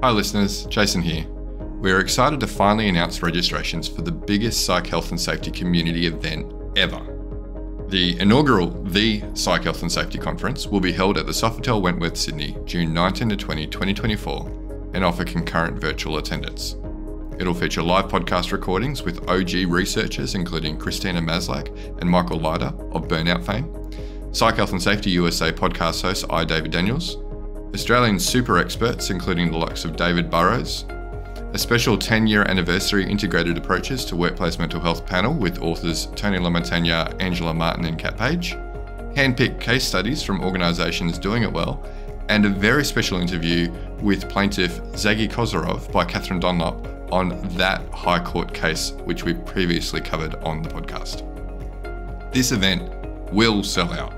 Hi listeners, Jason here. We are excited to finally announce registrations for the biggest psych health and safety community event ever. The inaugural The Psych Health and Safety Conference will be held at the Sofitel Wentworth, Sydney, June 19 to 20, 2024, and offer concurrent virtual attendance. It'll feature live podcast recordings with OG researchers including Christina Maslach and Michael Leiter of Burnout fame, Psych Health and Safety USA podcast host I. David Daniels, Australian super experts including the likes of David Burrows, a special 10-year anniversary integrated approaches to workplace mental health panel with authors Tony LaMontagne, Angela Martin and Kat Page, hand-picked case studies from organisations doing it well, and a very special interview with plaintiff Zaggy Kozarov by Catherine Dunlop on that High Court case which we previously covered on the podcast. This event will sell out.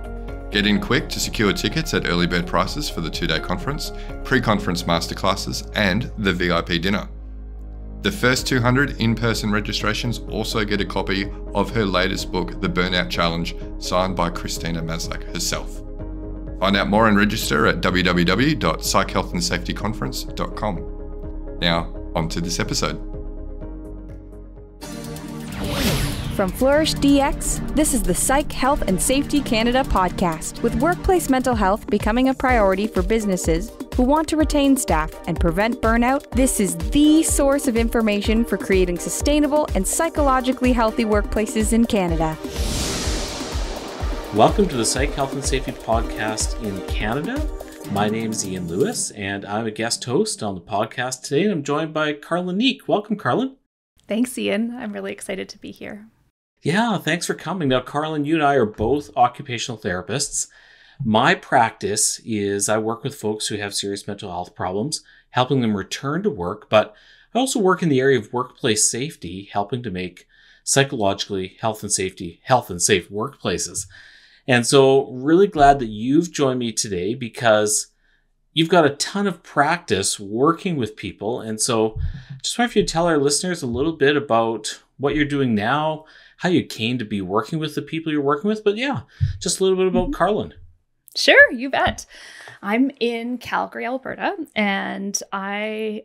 Get in quick to secure tickets at early bird prices for the 2-day conference, pre-conference masterclasses, and the VIP dinner. The first 200 in-person registrations also get a copy of her latest book, The Burnout Challenge, signed by Christina Maslach herself. Find out more and register at www.psychhealthandsafetyconference.com. Now, on to this episode. From Flourish DX, this is the Psych Health and Safety Canada podcast. With workplace mental health becoming a priority for businesses who want to retain staff and prevent burnout, this is the source of information for creating sustainable and psychologically healthy workplaces in Canada. Welcome to the Psych Health and Safety podcast in Canada. My name is Ian Lewis, and I'm a guest host on the podcast today, and I'm joined by Carlyn Neek. Welcome, Carlyn. Thanks, Ian. I'm really excited to be here. Yeah, thanks for coming. Now, Carlyn, you and I are both occupational therapists. My practice is I work with folks who have serious mental health problems, helping them return to work, but I also work in the area of workplace safety, helping to make psychologically health and safe workplaces. And so really glad that you've joined me today because you've got a ton of practice working with people. And so just wonder if you'd tell our listeners a little bit about what you're doing now, how you came to be working with the people you're working with. But yeah, just a little bit about Carlyn. Sure, you bet. I'm in Calgary, Alberta, and I've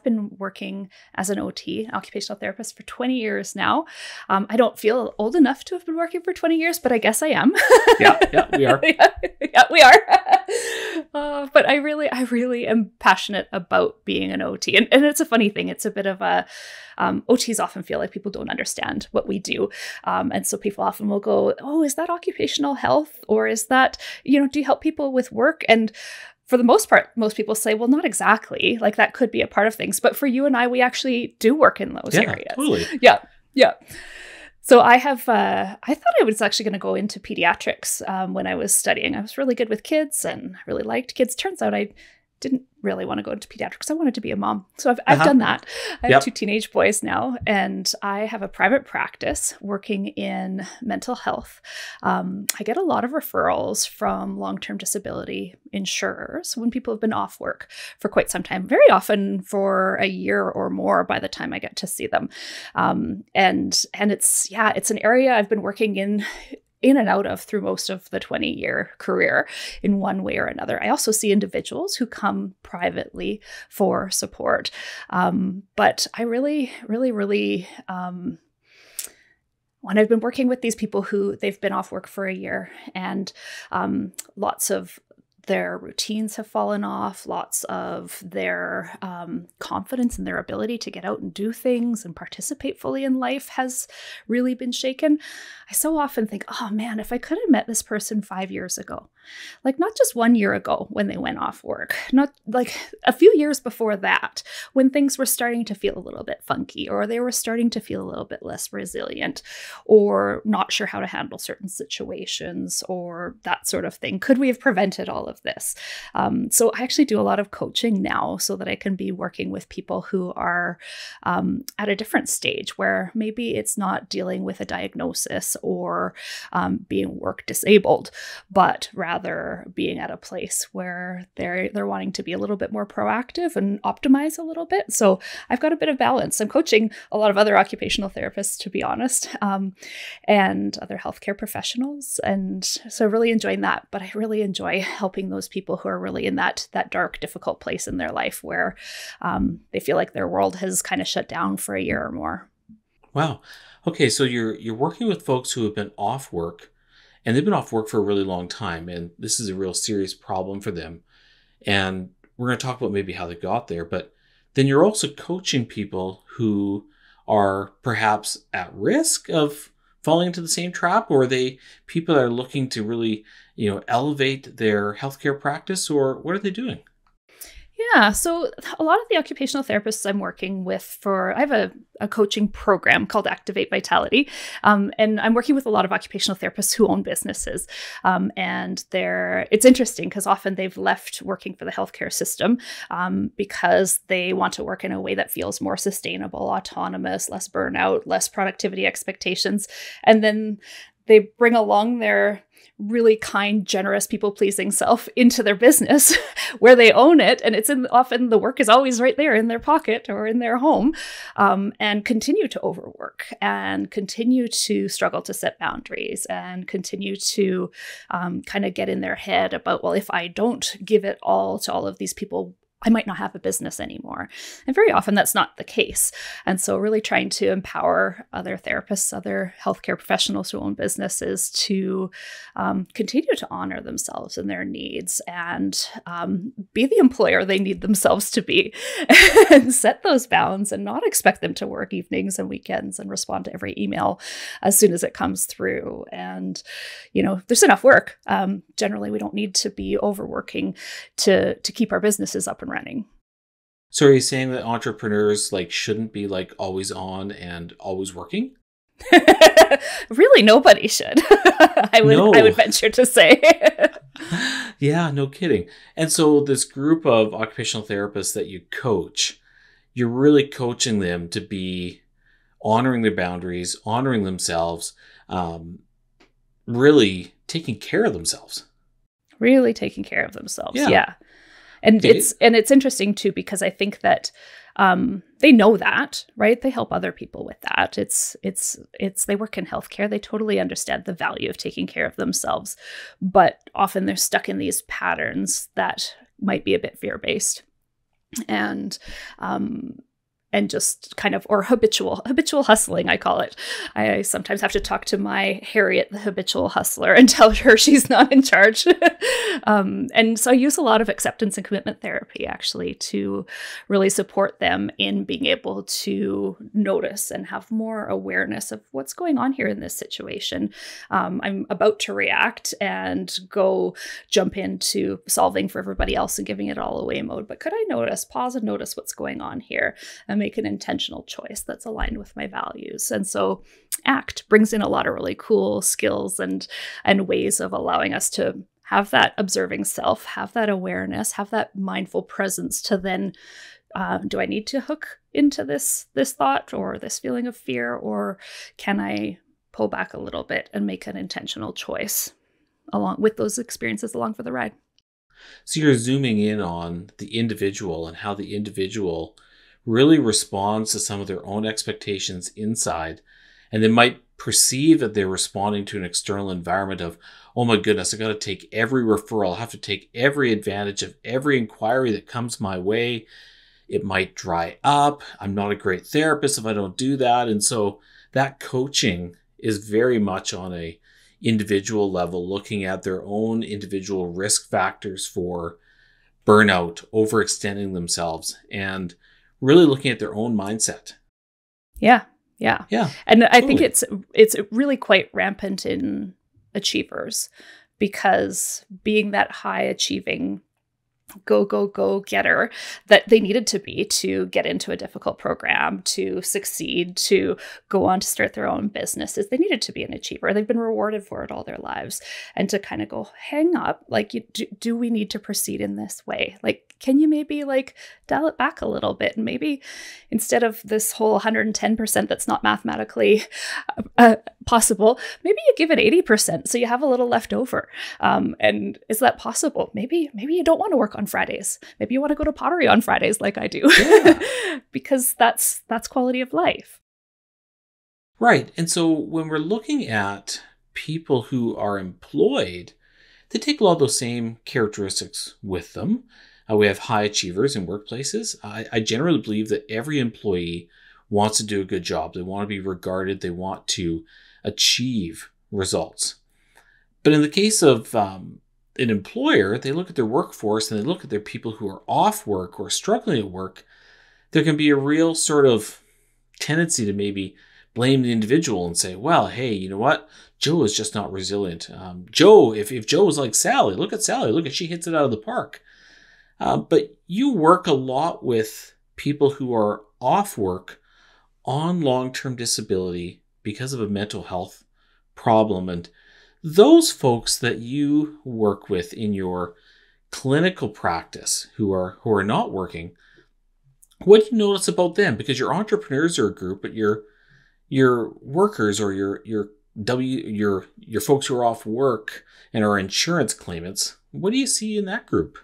been working as an OT, occupational therapist, for 20 years now. I don't feel old enough to have been working for 20 years, but I guess I am. Yeah, we are. yeah, we are. But I really am passionate about being an OT. And it's a funny thing. It's a bit of a, OTs often feel like people don't understand what we do. And so people often will go, oh, is that occupational health? Or is that, do you help people with work? And for the most part, most people say, well, not exactly. Like that could be a part of things. But for you and I, we actually do work in those areas. Totally. Yeah. So I thought I was actually going to go into pediatrics when I was studying. I was really good with kids and I really liked kids. Turns out I didn't really want to go into pediatrics. I wanted to be a mom. So I've done that. I have 2 teenage boys now, and I have a private practice working in mental health. I get a lot of referrals from long-term disability insurers when people have been off work for quite some time, very often for a year or more by the time I get to see them. And it's an area I've been working in and out of through most of the 20-year career in one way or another. I also see individuals who come privately for support. But I really, when I've been working with these people who they've been off work for a year and lots of their routines have fallen off, lots of their confidence in their ability to get out and do things and participate fully in life has really been shaken. I so often think, oh man, if I could have met this person 5 years ago, like not just 1 year ago when they went off work, not like a few years before that, when things were starting to feel a little bit funky or they were starting to feel a little bit less resilient or not sure how to handle certain situations or that sort of thing. Could we have prevented all of this? So I actually do a lot of coaching now so that I can be working with people who are at a different stage where maybe it's not dealing with a diagnosis or being work disabled, but rather being at a place where they're wanting to be a little bit more proactive and optimize a little bit. So I've got a bit of balance. I'm coaching a lot of other occupational therapists, to be honest, and other healthcare professionals. And so really enjoying that, but I really enjoy helping helping those people who are really in that dark, difficult place in their life where they feel like their world has kind of shut down for a year or more. Wow. Okay, so you're working with folks who have been off work, and they've been off work for a really long time, and this is a real serious problem for them. And we're going to talk about maybe how they got there, but then you're also coaching people who are perhaps at risk of falling into the same trap, or are they people that are looking to really, elevate their healthcare practice, or what are they doing? Yeah, so a lot of the occupational therapists I'm working with I have a coaching program called Activate Vitality, and I'm working with a lot of occupational therapists who own businesses. And it's interesting because often they've left working for the healthcare system because they want to work in a way that feels more sustainable, autonomous, less burnout, less productivity expectations. And then they bring along their really kind, generous, people-pleasing self into their business where they own it. And often the work is always right there in their pocket or in their home, and continue to overwork and continue to struggle to set boundaries and continue to kind of get in their head about, well, if I don't give it all to all of these people, I might not have a business anymore. And very often that's not the case. And so really trying to empower other therapists, other healthcare professionals who own businesses to continue to honor themselves and their needs and be the employer they need themselves to be and set those bounds and not expect them to work evenings and weekends and respond to every email as soon as it comes through. And, there's enough work. Generally, we don't need to be overworking to keep our businesses up and running. So are you saying that entrepreneurs shouldn't be always on and always working? Really, nobody should. I would venture to say. Yeah, no kidding. And so this group of occupational therapists that you coach, you're really coaching them to be honoring their boundaries, honoring themselves, really taking care of themselves. Really taking care of themselves. Yeah. And Okay. it's interesting too, because I think that they know that, right? They help other people with that. They work in healthcare. They totally understand the value of taking care of themselves, but often they're stuck in these patterns that might be a bit fear-based and just kind of, or habitual hustling, I call it. I sometimes have to talk to my Harriet, the habitual hustler, and tell her she's not in charge. And so I use a lot of acceptance and commitment therapy actually to really support them in being able to notice and have more awareness of what's going on here in this situation. I'm about to react and go jump into solving for everybody else and giving it all away mode. But could I pause and notice what's going on here and make an intentional choice that's aligned with my values? And so ACT brings in a lot of really cool skills and ways of allowing us to have that observing self, have that awareness, have that mindful presence to then, do I need to hook into this thought or this feeling of fear, or can I pull back a little bit and make an intentional choice along with those experiences along for the ride? So you're zooming in on the individual and how the individual really responds to some of their own expectations inside, and they might perceive that they're responding to an external environment of, oh my goodness, I got to take every referral, I have to take every advantage of every inquiry that comes my way. It might dry up. I'm not a great therapist if I don't do that. And so that coaching is very much on a individual level, looking at their own individual risk factors for burnout, overextending themselves, and really looking at their own mindset. Yeah. And I think it's really quite rampant in achievers, because being that high achieving go getter that they needed to be to get into a difficult program, to succeed, to go on to start their own businesses, they needed to be an achiever. They've been rewarded for it all their lives. And to kind of go, hang up, do we need to proceed in this way? Can you maybe dial it back a little bit? And maybe instead of this whole 110% that's not mathematically possible, maybe you give it 80% so you have a little left over. And is that possible? Maybe you don't want to work on Fridays. Maybe you want to go to pottery on Fridays like I do. Yeah. Because that's quality of life. Right. And so when we're looking at people who are employed, they take a lot of those same characteristics with them. We have high achievers in workplaces. I generally believe that every employee wants to do a good job. They want to be regarded. They want to achieve results. But in the case of an employer, they look at their workforce and they look at their people who are off work or struggling at work. There can be a real sort of tendency to maybe blame the individual and say, well, hey, you know what? Joe is just not resilient. Joe, if Joe was like Sally, look at Sally. Look at, she hits it out of the park. But you work a lot with people who are off work on long-term disability because of a mental health problem. And those folks that you work with in your clinical practice who are not working, what do you notice about them? Because your entrepreneurs are a group, but your workers or your folks who are off work and are insurance claimants, what do you see in that group?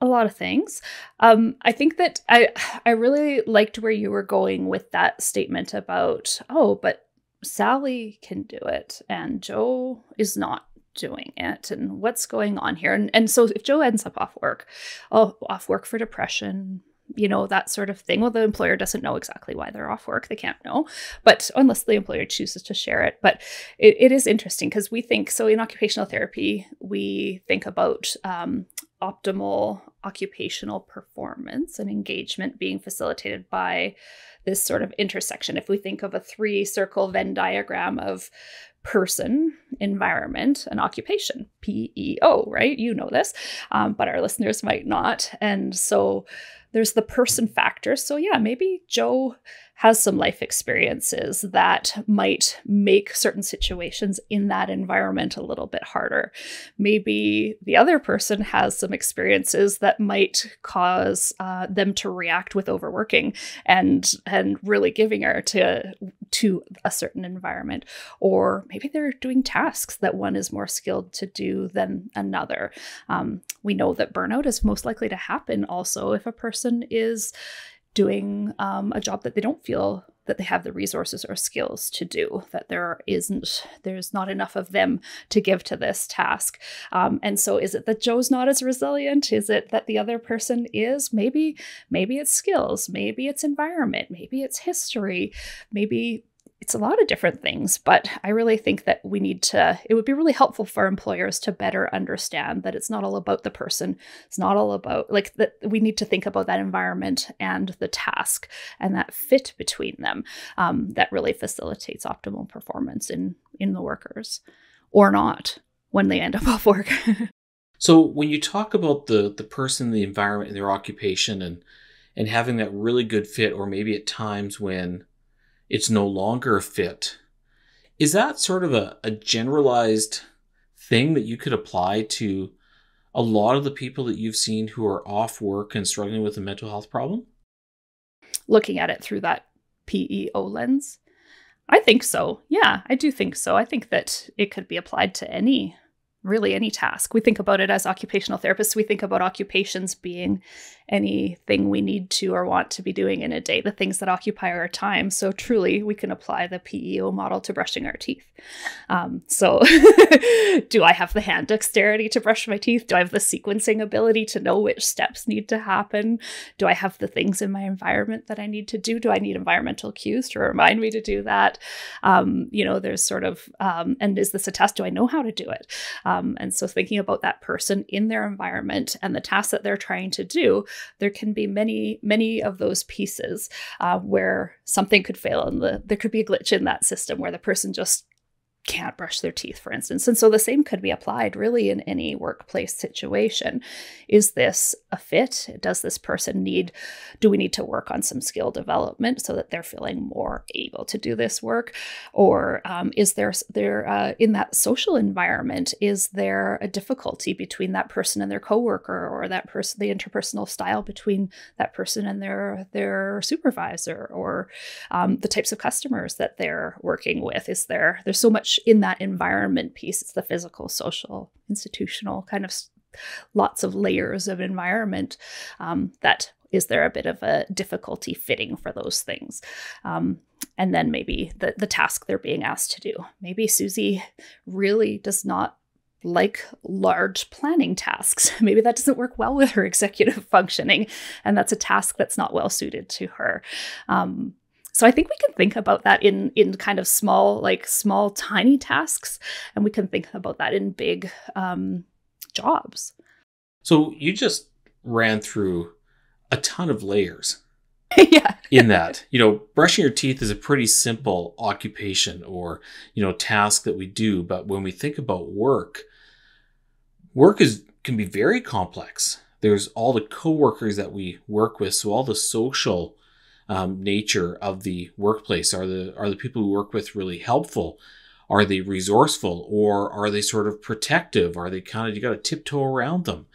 A lot of things. I think that I really liked where you were going with that statement about, oh, but Sally can do it and Joe is not doing it, and what's going on here. And so if Joe ends up off work for depression, that sort of thing. Well, the employer doesn't know exactly why they're off work. They can't know, but unless the employer chooses to share it. But it is interesting because we think, so in occupational therapy, we think about optimal occupational performance and engagement being facilitated by this sort of intersection. If we think of a 3-circle Venn diagram of person, environment, and occupation, PEO, right? You know this, but our listeners might not. And so there's the person factor. So yeah, maybe Joe has some life experiences that might make certain situations in that environment a little bit harder. Maybe the other person has some experiences that might cause them to react with overworking and really giving her to a certain environment. Or maybe they're doing tasks that one is more skilled to do than another. We know that burnout is most likely to happen also if a person is doing a job that they don't feel that they have the resources or skills to do, that there's not enough of them to give to this task. And so is it that Joe's not as resilient? Is it that the other person is? Maybe it's skills, maybe it's environment, maybe it's history, maybe it's a lot of different things, but I really think that it would be really helpful for employers to better understand that it's not all about the person. It's not all about that. We need to think about that environment and the task and that fit between them that really facilitates optimal performance in the workers, or not when they end up off work. So when you talk about the person, the environment, and their occupation and having that really good fit, or maybe at times when it's no longer a fit, is that sort of a generalized thing that you could apply to a lot of the people that you've seen who are off work and struggling with a mental health problem? Looking at it through that PEO lens? I think so. Yeah, I do think so. I think that it could be applied to any task. We think about it as occupational therapists. We think about occupations being anything we need to or want to be doing in a day, the things that occupy our time. So truly, we can apply the PEO model to brushing our teeth. So do I have the hand dexterity to brush my teeth? Do I have the sequencing ability to know which steps need to happen? Do I have the things in my environment that I need to do? Do I need environmental cues to remind me to do that? There's sort of, and is this a task? Do I know how to do it? And so thinking about that person in their environment and the tasks that they're trying to do, there can be many of those pieces where something could fail and there could be a glitch in that system where the person just can't brush their teeth, for instance. And so the same could be applied really in any workplace situation. Is this a fit? Does this person do we need to work on some skill development so that they're feeling more able to do this work? Or is there in that social environment, is there a difficulty between that person and their coworker, or that person, the interpersonal style between that person and their supervisor, or the types of customers that they're working with? There's so much in that environment piece. It's the physical, social, institutional kind of lots of layers of environment that is there a bit of a difficulty fitting for those things? And then maybe the task they're being asked to do. Maybe Susie really does not like large planning tasks. Maybe that doesn't work well with her executive functioning, and that's a task that's not well suited to her. So I think we can think about that in kind of small, tiny tasks, and we can think about that in big jobs. So you just ran through a ton of layers. Yeah. In that, brushing your teeth is a pretty simple occupation or, task that we do. But when we think about work can be very complex. There's all the coworkers that we work with. So all the social nature of the workplace. Are the people we work with really helpful? Are they resourceful, or are they sort of protective? Are they you got to tiptoe around them?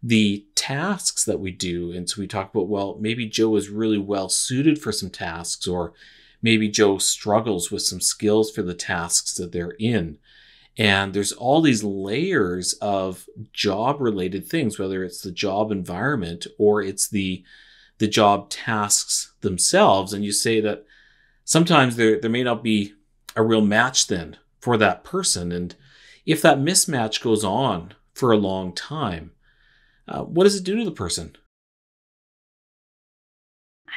The tasks that we do. And so we talk about, well, maybe Joe is really well suited for some tasks, or maybe Joe struggles with some skills for the tasks that they're in. And there's all these layers of job related things, whether it's the job environment or it's the job tasks themselves. And you say that sometimes there may not be a real match then for that person. And if that mismatch goes on for a long time, what does it do to the person?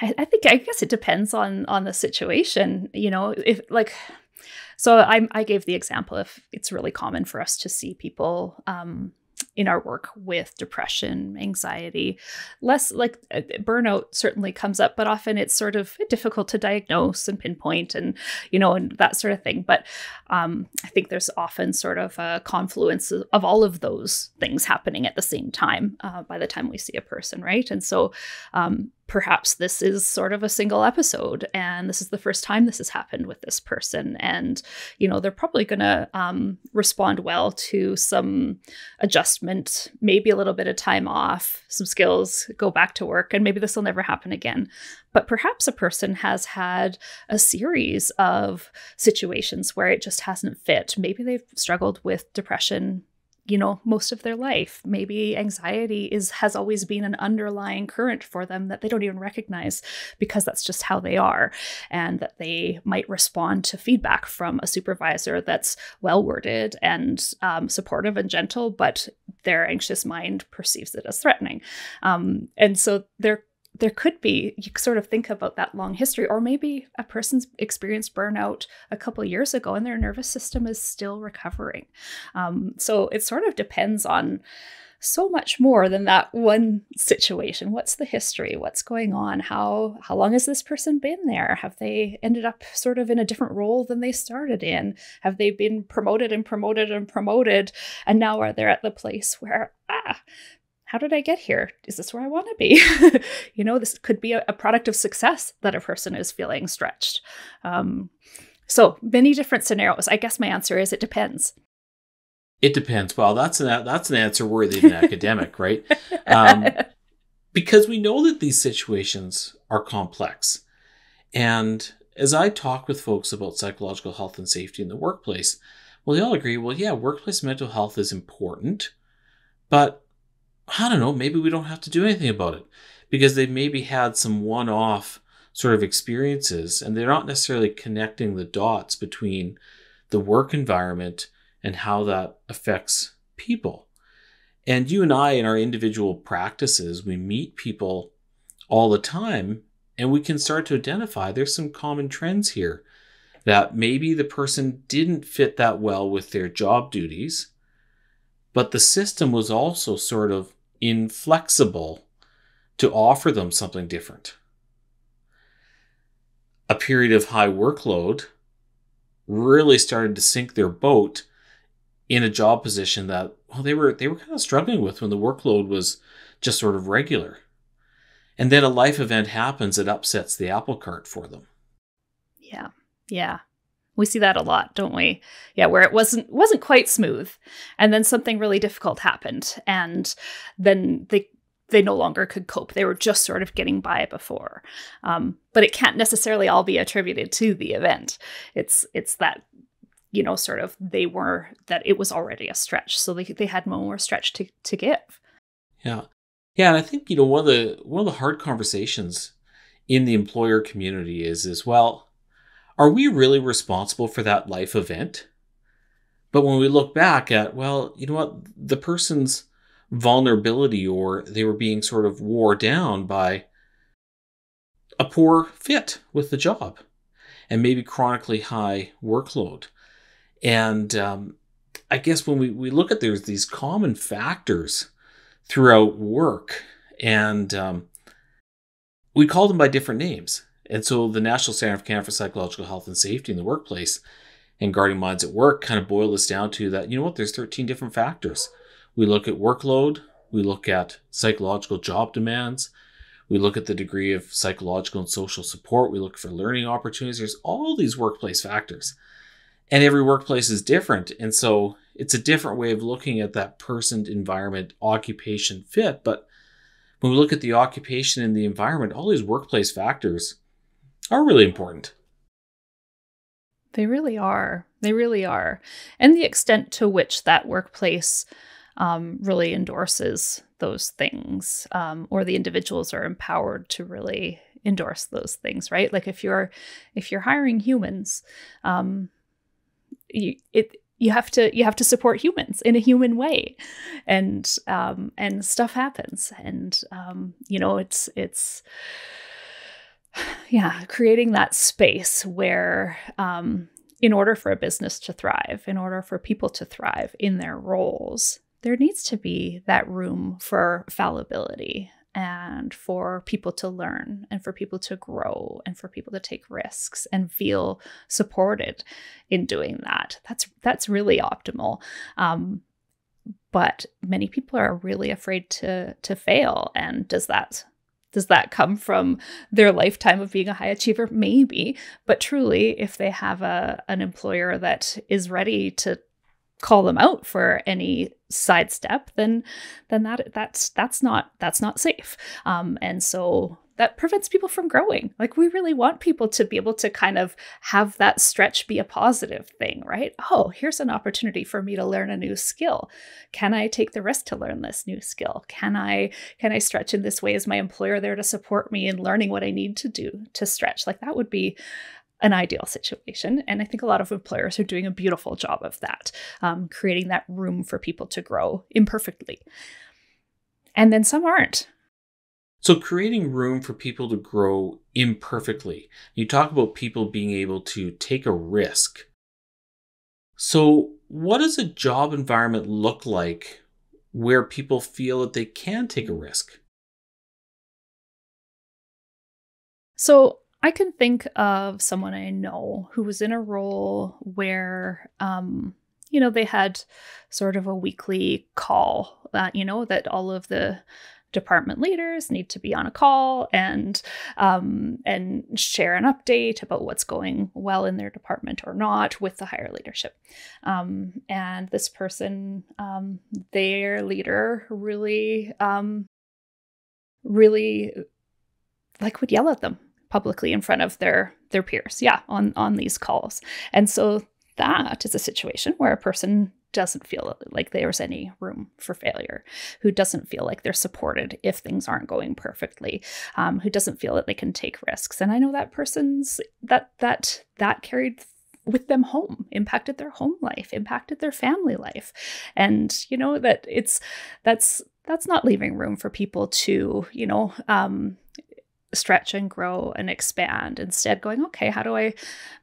I guess it depends on the situation. So I gave the example if it's really common for us to see people in our work with depression, anxiety, less like burnout certainly comes up, but often it's sort of difficult to diagnose and pinpoint and that sort of thing. But I think there's often sort of a confluence of all of those things happening at the same time by the time we see a person, right? And so perhaps this is sort of a single episode, and this is the first time this has happened with this person. And, they're probably going to respond well to some adjustment, maybe a little bit of time off, some skills, go back to work, and maybe this will never happen again. But perhaps a person has had a series of situations where it just hasn't fit. Maybe they've struggled with depression most of their life. Maybe anxiety has always been an underlying current for them that they don't even recognize because that's just how they are, and that they might respond to feedback from a supervisor that's well-worded and supportive and gentle, but their anxious mind perceives it as threatening. And so there could be, you sort of think about that long history, or maybe a person's experienced burnout a couple of years ago and their nervous system is still recovering. So it sort of depends on so much more than that one situation. What's the history? What's going on? How long has this person been there? Have they ended up sort of in a different role than they started in? Have they been promoted and promoted and promoted, and now are they at the place where, how did I get here? Is this where I want to be? This could be a product of success that a person is feeling stretched. So many different scenarios. I guess my answer is it depends. It depends. Well, that's an answer worthy of an academic, right? Because we know that these situations are complex. And as I talk with folks about psychological health and safety in the workplace, well, they all agree, well, yeah, workplace mental health is important, but I don't know, maybe we don't have to do anything about it because they've maybe had some one-off sort of experiences and they're not necessarily connecting the dots between the work environment and how that affects people. And you and I, in our individual practices, we meet people all the time and we can start to identify there's some common trends here, that maybe the person didn't fit that well with their job duties, but the system was also sort of inflexible to offer them something different. A period of high workload really started to sink their boat in a job position that, well, they were kind of struggling with when the workload was just sort of regular. And then a life event happens that upsets the apple cart for them. Yeah. We see that a lot, don't we? Yeah, where it wasn't quite smooth, and then something really difficult happened, and then they no longer could cope. They were just sort of getting by before. But it can't necessarily all be attributed to the event. It's that, sort of that it was already a stretch, so they had more stretch to give. Yeah. Yeah, and I think, one of the hard conversations in the employer community is well, are we really responsible for that life event? But when we look back at, well, you know what, the person's vulnerability, or they were being sort of wore down by a poor fit with the job and maybe chronically high workload. And I guess when we look at, there's these common factors throughout work, and we call them by different names. And so the National Standard of Canada for Psychological Health and Safety in the Workplace and Guarding Minds at Work kind of boil this down to that, there's 13 different factors. We look at workload, we look at psychological job demands, we look at the degree of psychological and social support, we look for learning opportunities. There's all these workplace factors. And every workplace is different. And so it's a different way of looking at that person, environment, occupation fit. But when we look at the occupation and the environment, all these workplace factors are really important. They really are. They really are. And the extent to which that workplace really endorses those things, or the individuals are empowered to really endorse those things, right? Like if you're hiring humans, you have to support humans in a human way, and stuff happens, and it's creating that space where in order for a business to thrive, in order for people to thrive in their roles, there needs to be that room for fallibility, and for people to learn, and for people to grow, and for people to take risks and feel supported in doing that. That's really optimal. But many people are really afraid to fail. And does that come from their lifetime of being a high achiever? Maybe. But truly, if they have an employer that is ready to call them out for any sidestep, then that's not safe. And so that prevents people from growing. Like, we really want people to be able to kind of have that stretch be a positive thing, right? Oh, here's an opportunity for me to learn a new skill. Can I take the risk to learn this new skill? Can I stretch in this way? Is my employer there to support me in learning what I need to do to stretch? Like, that would be an ideal situation. And I think a lot of employers are doing a beautiful job of that, creating that room for people to grow imperfectly. And then some aren't. So creating room for people to grow imperfectly. You talk about people being able to take a risk. So what does a job environment look like where people feel that they can take a risk? So I can think of someone I know who was in a role where, they had sort of a weekly call that, that all of the department leaders need to be on a call and share an update about what's going well in their department or not with the higher leadership. And this person, their leader really would yell at them publicly in front of their peers, on these calls. And so that is a situation where a person doesn't feel like there's any room for failure, who doesn't feel like they're supported if things aren't going perfectly, who doesn't feel that they can take risks. And I know that person's that carried with them home, impacted their home life, impacted their family life. And that's not leaving room for people to stretch and grow and expand. Instead going, okay, how do I,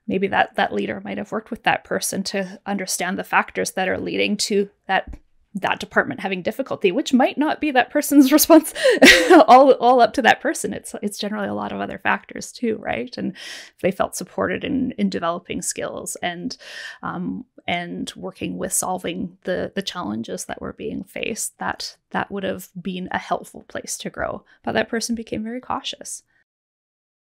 maybe that leader might have worked with that person to understand the factors that are leading to that department having difficulty, which might not be that person's response all up to that person. It's generally a lot of other factors too, right? And if they felt supported in developing skills and working with solving the challenges that were being faced, that would have been a helpful place to grow. But that person became very cautious.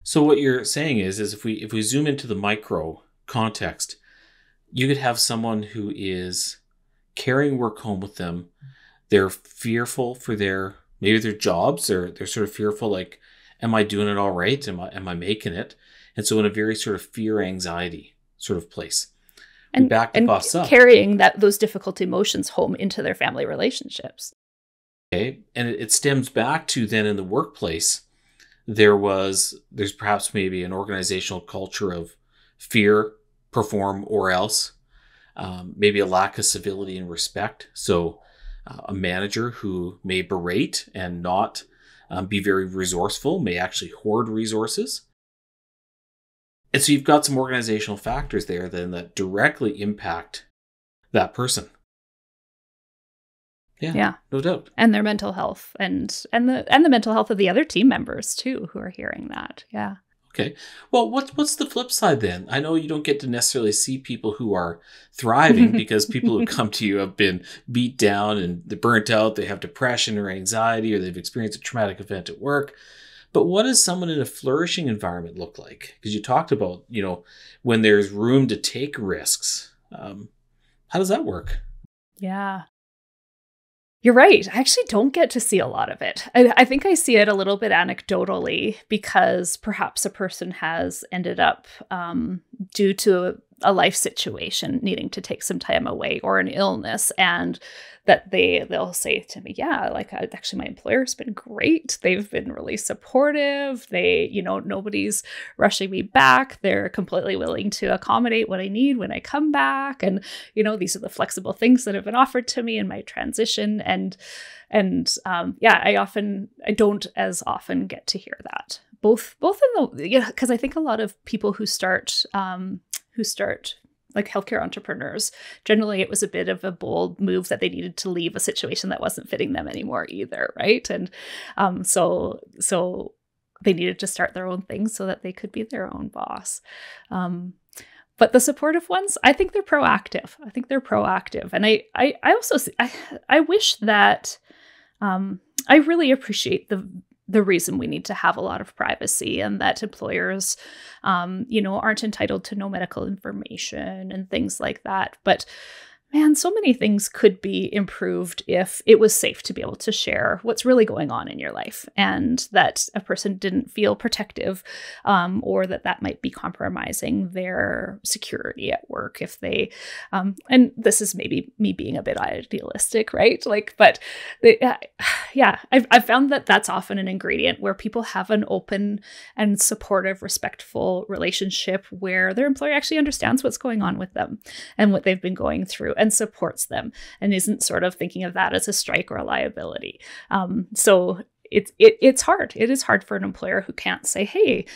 So what you're saying is if we zoom into the micro context, you could have someone who is carrying work home with them. They're fearful for their jobs. They're sort of fearful, like, am I doing it all right? Am I making it? And so in a very sort of fear, anxiety sort of place. And back the bus up. Carrying those difficult emotions home into their family relationships. Okay. And it stems back to then in the workplace, there's perhaps maybe an organizational culture of fear, perform or else, maybe a lack of civility and respect. So a manager who may berate and not be very resourceful may actually hoard resources. And so you've got some organizational factors there then that directly impact that person. Yeah, no doubt. And their mental health and the mental health of the other team members too, who are hearing that. Yeah. Okay. Well, what's the flip side then? I know you don't get to necessarily see people who are thriving because people who come to you have been beat down and they're burnt out, they have depression or anxiety, or they've experienced a traumatic event at work. But what does someone in a flourishing environment look like? Because you talked about, when there's room to take risks. How does that work? Yeah. You're right. I actually don't get to see a lot of it. I think I see it a little bit anecdotally because perhaps a person has ended up, due to a life situation, needing to take some time away or an illness, and that they'll say to me, yeah, like actually my employer's been great. They've been really supportive. Nobody's rushing me back. They're completely willing to accommodate what I need when I come back. And, these are the flexible things that have been offered to me in my transition. And I don't as often get to hear that. Both in the, because I think a lot of people who start like healthcare entrepreneurs, generally it was a bit of a bold move that they needed to leave a situation that wasn't fitting them anymore either, right? And so they needed to start their own things so that they could be their own boss. But the supportive ones, I think they're proactive. And I also I wish that I really appreciate the reason we need to have a lot of privacy, and that employers, aren't entitled to no medical information and things like that. But man, so many things could be improved if it was safe to be able to share what's really going on in your life, and that a person didn't feel protective, or that might be compromising their security at work if they, and this is maybe me being a bit idealistic, right? I've found that that's often an ingredient where people have an open and supportive, respectful relationship where their employer actually understands what's going on with them and what they've been going through, and supports them, and isn't sort of thinking of that as a strike or a liability. So it's hard. It is hard for an employer who can't say, hey,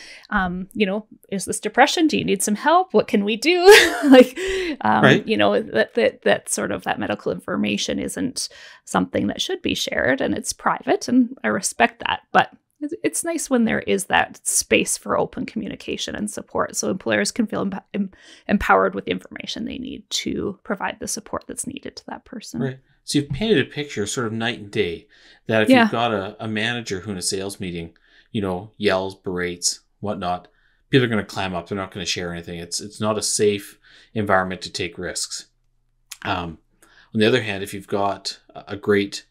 is this depression? Do you need some help? What can we do? Right. That sort of that medical information isn't something that should be shared, and it's private, and I respect that. But it's nice when there is that space for open communication and support, so employers can feel empowered with the information they need to provide the support that's needed to that person. Right. So you've painted a picture sort of night and day, that if you've got a manager who in a sales meeting, yells, berates, whatnot, people are going to clam up. They're not going to share anything. It's not a safe environment to take risks. On the other hand, if you've got a great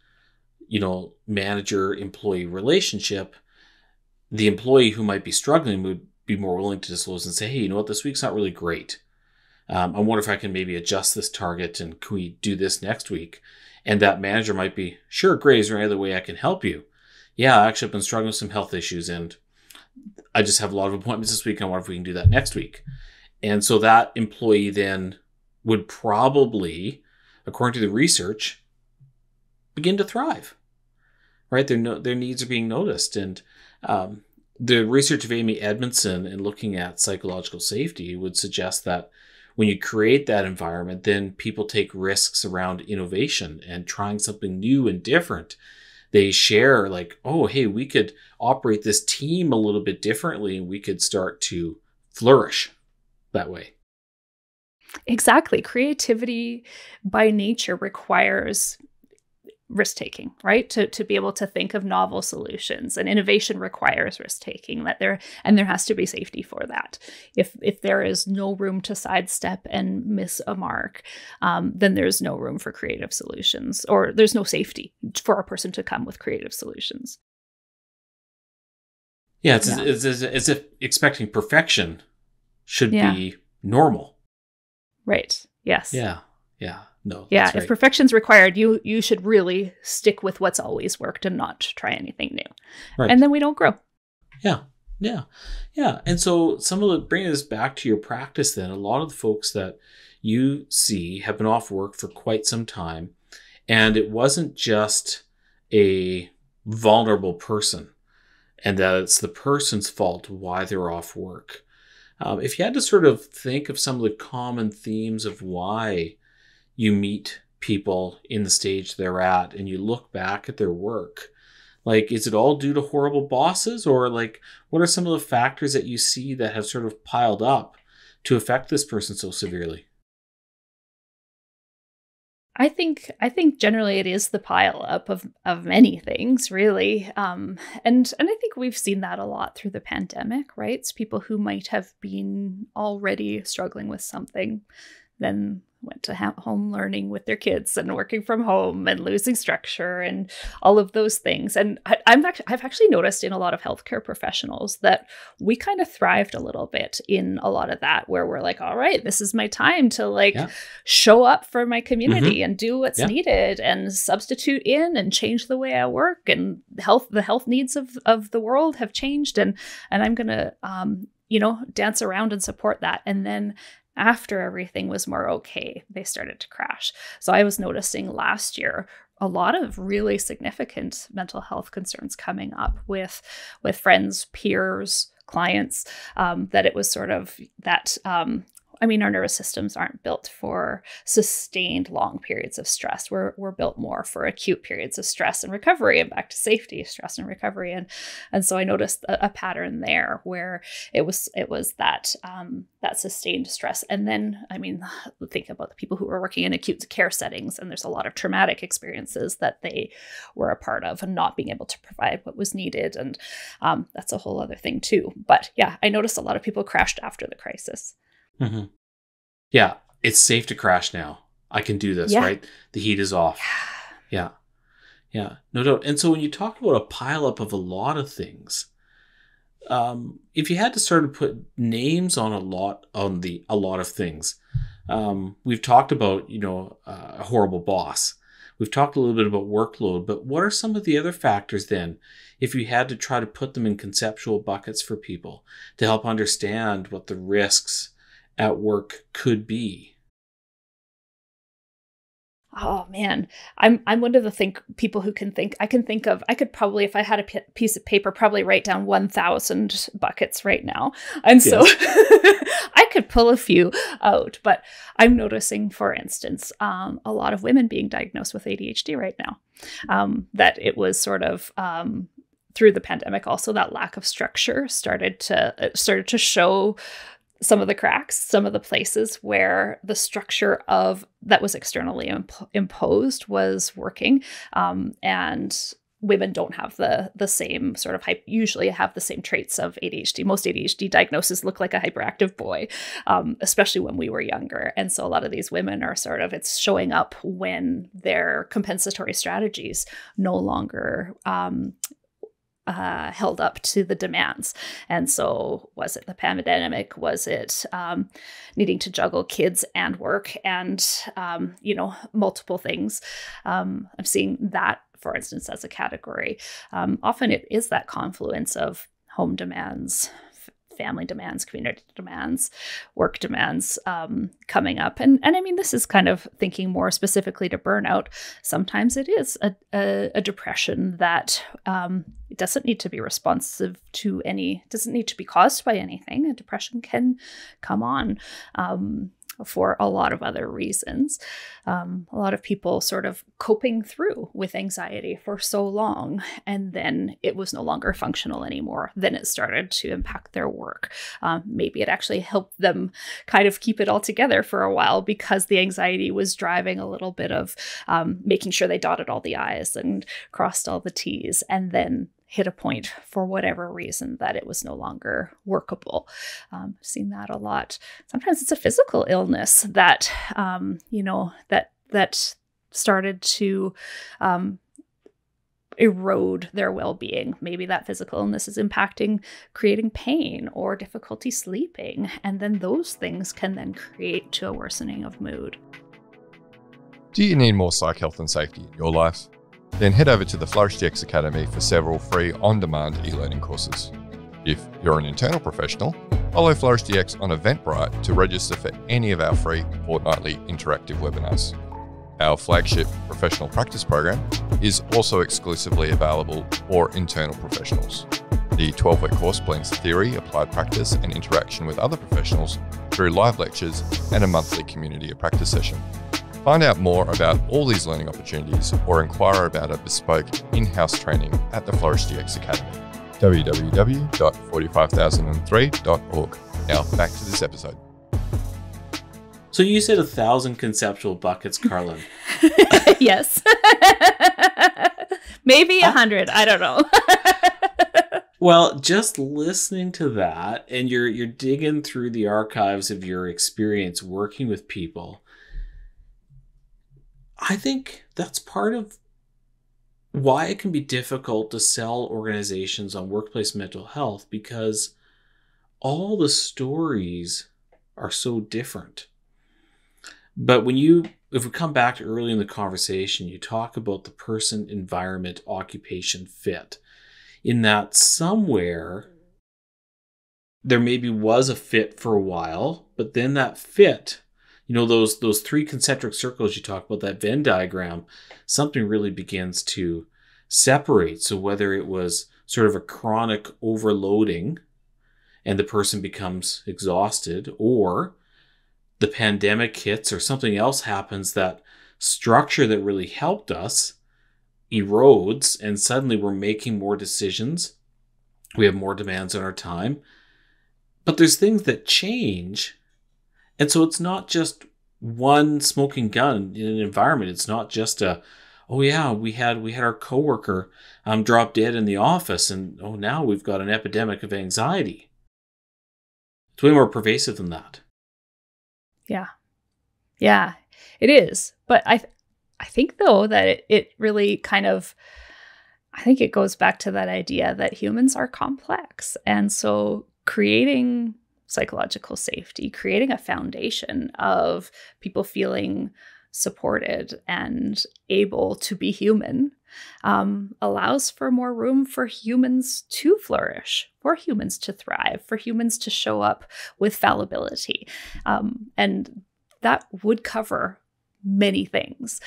manager-employee relationship, the employee who might be struggling would be more willing to disclose and say, hey, this week's not really great. I wonder if I can maybe adjust this target, and can we do this next week? And that manager might be, sure, great. Is there any other way I can help you? Yeah, actually, I've been struggling with some health issues, and I just have a lot of appointments this week. I wonder if we can do that next week. And so that employee then would probably, according to the research, begin to thrive, right? Their needs are being noticed. And the research of Amy Edmondson in looking at psychological safety would suggest that when you create that environment, then people take risks around innovation and trying something new and different. They share like, oh, hey, we could operate this team a little bit differently, and we could start to flourish that way. Exactly. Creativity by nature requires risk-taking, right? To be able to think of novel solutions, and innovation requires risk-taking, there has to be safety for that. If there is no room to sidestep and miss a mark, then there's no room for creative solutions, or there's no safety for a person to come with creative solutions. Yeah, it's as if expecting perfection should be normal. Right. Yes. Yeah. No. Yeah. That's If right. perfection's required, you should really stick with what's always worked and not try anything new. Right. And then we don't grow. Yeah. Yeah. Yeah. And so bringing this back to your practice then, a lot of the folks that you see have been off work for quite some time. And it wasn't just a vulnerable person and that it's the person's fault why they're off work. If you had to sort of think of some of the common themes of why you meet people in the stage they're at and you look back at their work, like, is it all due to horrible bosses, or like, what are some of the factors that you see that have sort of piled up to affect this person so severely? I think generally it is the pile up of many things, really. And I think we've seen that a lot through the pandemic, right? It's people who might have been already struggling with something, then went to home learning with their kids and working from home and losing structure and all of those things. And I've actually noticed in a lot of healthcare professionals that we kind of thrived a little bit in a lot of that, where we're like, all right, this is my time to show up for my community and do what's needed and substitute in and change the way I work, and the health needs of the world have changed. And I'm going to, dance around and support that. And then after everything was more okay, they started to crash. So I was noticing last year a lot of really significant mental health concerns coming up with friends, peers, clients, that it was sort of that our nervous systems aren't built for sustained long periods of stress. We're built more for acute periods of stress and recovery, and back to safety, stress and recovery. And so I noticed a pattern there where it was that sustained stress. And then, think about the people who were working in acute care settings, and there's a lot of traumatic experiences that they were a part of and not being able to provide what was needed. And that's a whole other thing too. But yeah, I noticed a lot of people crashed after the crisis. Mm-hmm. Yeah, it's safe to crash now. I can do this, right? The heat is off. Yeah, no doubt. And so when you talk about a pileup of a lot of things, if you had to sort of put names on a lot of things, we've talked about a horrible boss. We've talked a little bit about workload, but what are some of the other factors then, if you had to try to put them in conceptual buckets for people to help understand what the risks at work could be? Oh man, I'm one of the people who can think. I could probably, if I had a piece of paper, probably write down 1,000 buckets right now. And so I could pull a few out, but I'm noticing, for instance, a lot of women being diagnosed with ADHD right now. That it was sort of through the pandemic, also that lack of structure started to show some of the cracks, some of the places where the structure that was externally imposed was working. And women don't have the same sort of usually have the same traits of ADHD. Most ADHD diagnoses look like a hyperactive boy, especially when we were younger. And so a lot of these women are it's showing up when their compensatory strategies no longer held up to the demands. And so was it the pandemic? Was it needing to juggle kids and work and, multiple things? I'm seeing that, for instance, as a category. Often it is that confluence of home demands, family demands, community demands, work demands coming up. And this is kind of thinking more specifically to burnout. Sometimes it is a depression that it doesn't need to be responsive to doesn't need to be caused by anything. A depression can come on for a lot of other reasons. A lot of people sort of coping through with anxiety for so long, and then it was no longer functional anymore. Then it started to impact their work. Maybe it actually helped them kind of keep it all together for a while because the anxiety was driving a little bit of making sure they dotted all the I's and crossed all the T's, and then hit a point for whatever reason that it was no longer workable. Seen that a lot. Sometimes it's a physical illness that, that started to erode their well-being. Maybe that physical illness is impacting creating pain or difficulty sleeping. And then those things can then create to a worsening of mood. Do you need more psych health and safety in your life? Then head over to the Flourish DX Academy for several free on-demand e-learning courses. If you're an internal professional, follow Flourish DX on Eventbrite to register for any of our free fortnightly interactive webinars. Our flagship professional practice program is also exclusively available for internal professionals. The 12-week course blends theory, applied practice, and interaction with other professionals through live lectures and a monthly community of practice session. Find out more about all these learning opportunities or inquire about a bespoke in-house training at the Flourish DX Academy. www.45003.org. Now back to this episode. So you said 1,000 conceptual buckets, Carlyn. Yes. Maybe 100. I don't know. Well, just listening to that, and you're digging through the archives of your experience working with people, I think that's part of why it can be difficult to sell organizations on workplace mental health, because all the stories are so different. But if we come back to early in the conversation, you talk about the person, environment, occupation fit. In that somewhere, there maybe was a fit for a while, but then that fit, those three concentric circles you talk about, that Venn diagram, something really begins to separate. So whether it was sort of a chronic overloading and the person becomes exhausted, or the pandemic hits or something else happens, that structure that really helped us erodes, and suddenly we're making more decisions. We have more demands on our time. But there's things that change. And so it's not just one smoking gun in an environment. It's not just we had our coworker drop dead in the office, and now we've got an epidemic of anxiety. It's way more pervasive than that. Yeah, it is. But I think, though, that it really kind of, I think it goes back to that idea that humans are complex. And so creating psychological safety, creating a foundation of people feeling supported and able to be human, allows for more room for humans to flourish, for humans to thrive, for humans to show up with fallibility. And that would cover many things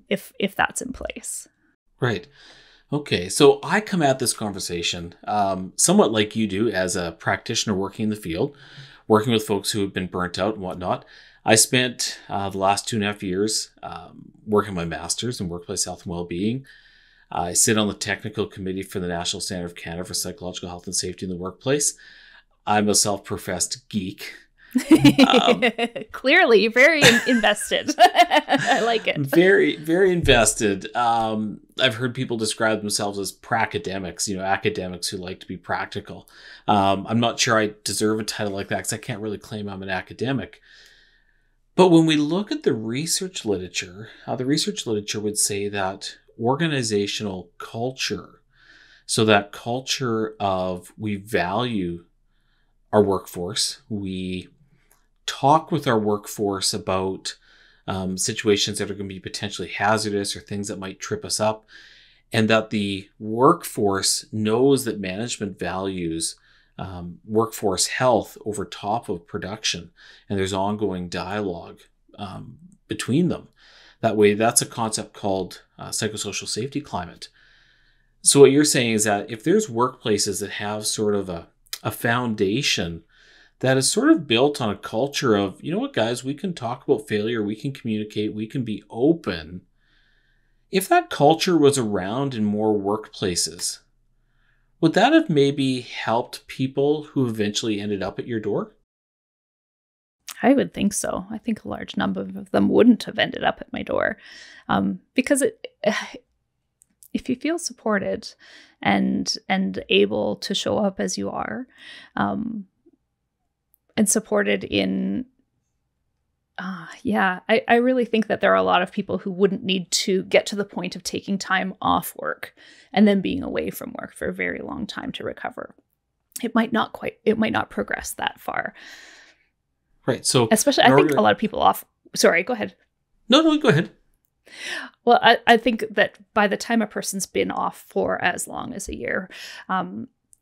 if that's in place. Right. Okay. So I come at this conversation somewhat like you do as a practitioner working in the field, working with folks who have been burnt out and whatnot. I spent the last 2.5 years working my master's in workplace health and well-being. I sit on the technical committee for the National Standard of Canada for Psychological Health and Safety in the Workplace. I'm a self-professed geek. Clearly, very invested. I like it. Very, very invested. I've heard people describe themselves as pracademics, academics who like to be practical. I'm not sure I deserve a title like that because I can't really claim I'm an academic. But when we look at the research literature would say that organizational culture, so that culture of we value our workforce, we talk with our workforce about situations that are going to be potentially hazardous or things that might trip us up, and that the workforce knows that management values workforce health over top of production, and there's ongoing dialogue between them. That way, that's a concept called psychosocial safety climate. So what you're saying is that if there's workplaces that have sort of a foundation that is sort of built on a culture of, guys, we can talk about failure, we can communicate, we can be open. If that culture was around in more workplaces, would that have maybe helped people who eventually ended up at your door? I would think so. I think a large number of them wouldn't have ended up at my door, because if you feel supported and able to show up as you are, and supported in, I really think that there are a lot of people who wouldn't need to get to the point of taking time off work and then being away from work for a very long time to recover. It might not progress that far. Right. So especially, I think a lot of people sorry, go ahead. No, go ahead. Well, I think that by the time a person's been off for as long as a year,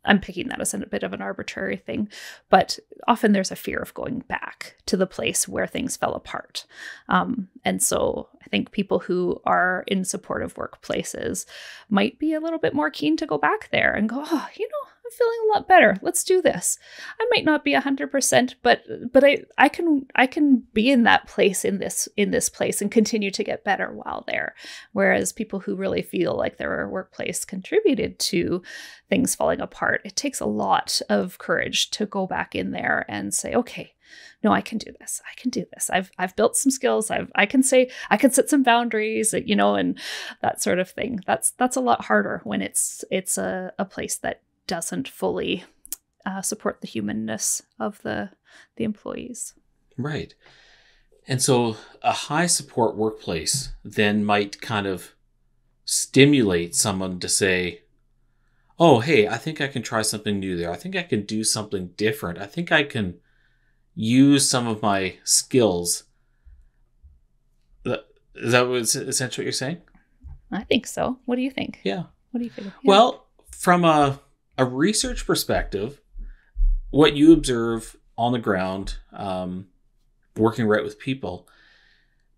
I'm picking that as a bit of an arbitrary thing, but often there's a fear of going back to the place where things fell apart. And so I think people who are in supportive workplaces might be a little bit more keen to go back there and go, oh, I'm feeling a lot better. Let's do this. I might not be 100%, but I can be in that place in this place and continue to get better while there. Whereas people who really feel like their workplace contributed to things falling apart, it takes a lot of courage to go back in there and say, okay, no, I can do this. I can do this. I've built some skills. I can set some boundaries, and that sort of thing. That's a lot harder when it's a place that doesn't fully support the humanness of the employees. Right. And so a high support workplace then might kind of stimulate someone to say, oh, hey, I think I can try something new there. I think I can do something different. I think I can use some of my skills. Is that essentially what you're saying? I think so. What do you think? Yeah. What do you think? Yeah. Well, from a research perspective, what you observe on the ground, working right with people,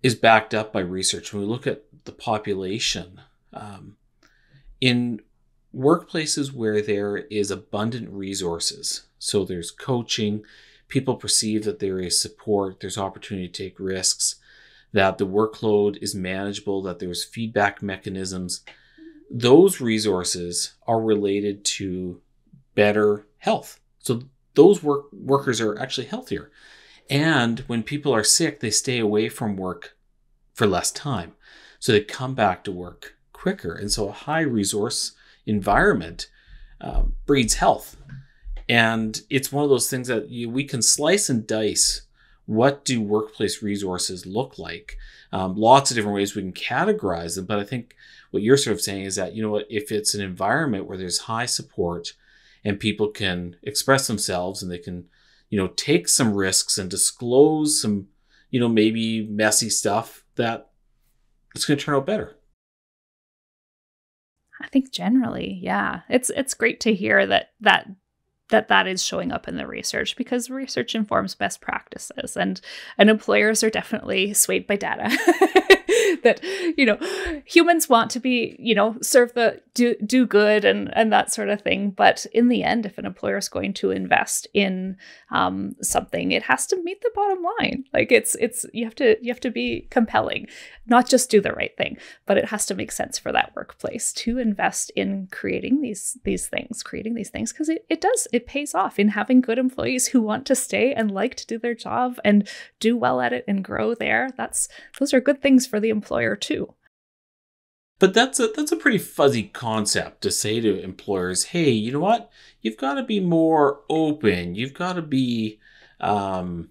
is backed up by research. When we look at the population, in workplaces where there is abundant resources, so there's coaching, people perceive that there is support, there's opportunity to take risks, that the workload is manageable, that there's feedback mechanisms, those resources are related to better health. So those workers are actually healthier. And when people are sick, they stay away from work for less time. So they come back to work quicker. And so a high resource environment breeds health. And it's one of those things that we can slice and dice. What do workplace resources look like? Lots of different ways we can categorize them. But I think what you're sort of saying is that, if it's an environment where there's high support and people can express themselves and they can, take some risks and disclose some, maybe messy stuff, that it's going to turn out better. I think generally, yeah, it's great to hear that is showing up in the research, because research informs best practices, and employers are definitely swayed by data. That humans want to be serve do good and that sort of thing, but in the end, if an employer is going to invest in something, it has to meet the bottom line. Like you have to be compelling, not just do the right thing, but it has to make sense for that workplace to invest in creating these things, because it pays off in having good employees who want to stay and like to do their job and do well at it and grow there. Those are good things for the employer too. But that's a pretty fuzzy concept to say to employers, hey, you know what? You've got to be more open. You've got to be, you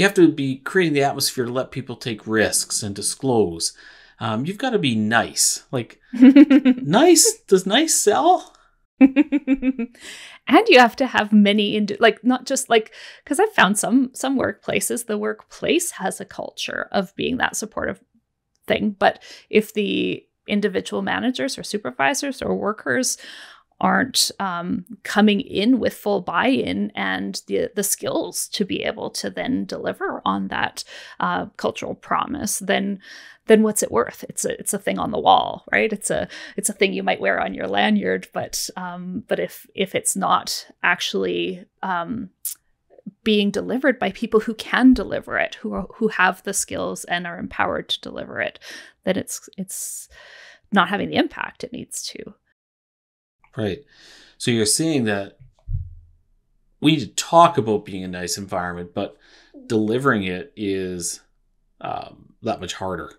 have to be creating the atmosphere to let people take risks and disclose. You've got to be nice. Like, nice? Does nice sell? And you have to have many, not just because I've found some workplaces, the workplace has a culture of being that supportive thing. But if the individual managers or supervisors or workers aren't coming in with full buy-in and the skills to be able to then deliver on that cultural promise, then what's it worth? It's a thing on the wall, right? It's a thing you might wear on your lanyard, but if it's not actually being delivered by people who can deliver it, who have the skills and are empowered to deliver it, then it's not having the impact it needs to. Right. So you're saying that we need to talk about being a nice environment, but delivering it is that much harder.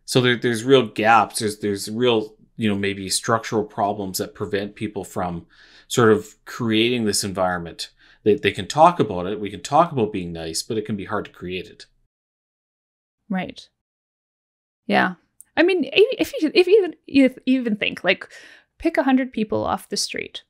So there's real gaps. There's real, maybe structural problems that prevent people from sort of creating this environment. They can talk about it. We can talk about being nice, but it can be hard to create it. Right. Yeah. I mean, if you even think, pick 100 people off the street.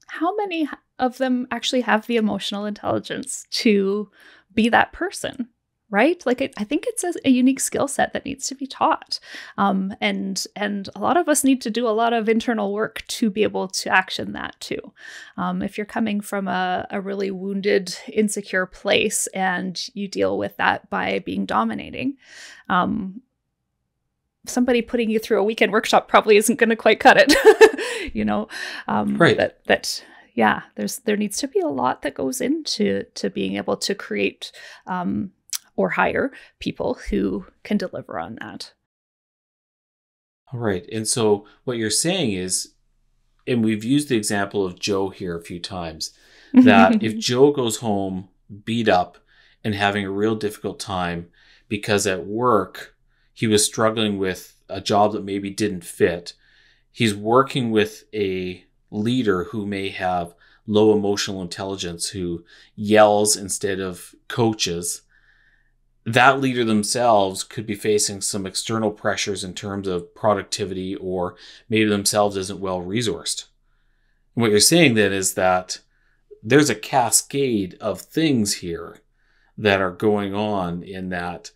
How many of them actually have the emotional intelligence to be that person, right? Like I think it's a unique skill set that needs to be taught. And a lot of us need to do a lot of internal work to be able to action that too. If you're coming from a really wounded, insecure place and you deal with that by being dominating, somebody putting you through a weekend workshop probably isn't going to quite cut it, Right. There needs to be a lot that goes into being able to create or hire people who can deliver on that. All right. And so what you're saying is, and we've used the example of Joe here a few times, that if Joe goes home beat up and having a real difficult time because at work he was struggling with a job that maybe didn't fit, he's working with a leader who may have low emotional intelligence, who yells instead of coaches. That leader themselves could be facing some external pressures in terms of productivity, or maybe themselves isn't well resourced. And what you're saying then is that there's a cascade of things here that are going on, in that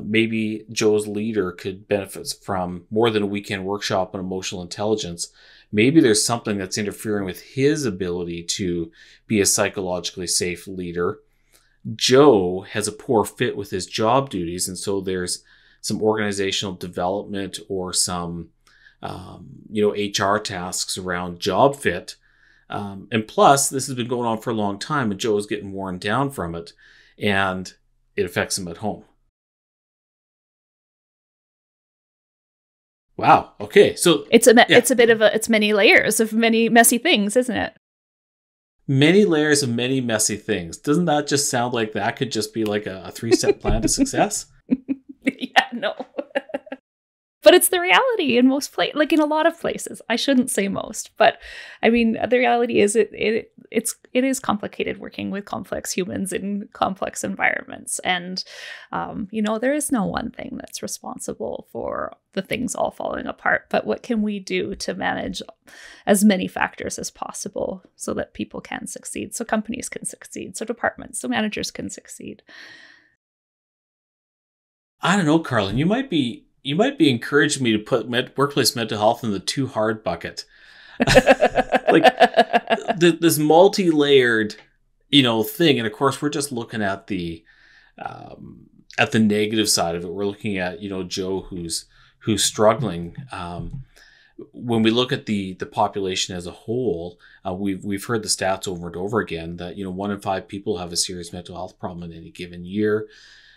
maybe Joe's leader could benefit from more than a weekend workshop on emotional intelligence. Maybe there's something that's interfering with his ability to be a psychologically safe leader. Joe has a poor fit with his job duties, and so there's some organizational development or some HR tasks around job fit. And plus, this has been going on for a long time, and Joe is getting worn down from it, and it affects him at home. Wow. Okay. So it's many layers of many messy things, isn't it? Many layers of many messy things. Doesn't that just sound like that could just be like a 3-step plan to success? Yeah, no. But it's the reality in most places, like in a lot of places. I shouldn't say most, but I mean, the reality is it is complicated working with complex humans in complex environments. And, there is no one thing that's responsible for the things all falling apart. But what can we do to manage as many factors as possible so that people can succeed, so companies can succeed, so departments, so managers can succeed? I don't know, Carlyn, you might be encouraging me to put workplace mental health in the too hard bucket. Like this multi-layered, thing. And of course, we're just looking at the negative side of it. We're looking at, Joe who's struggling. When we look at the population as a whole, we've heard the stats over and over again that, 1 in 5 people have a serious mental health problem in any given year.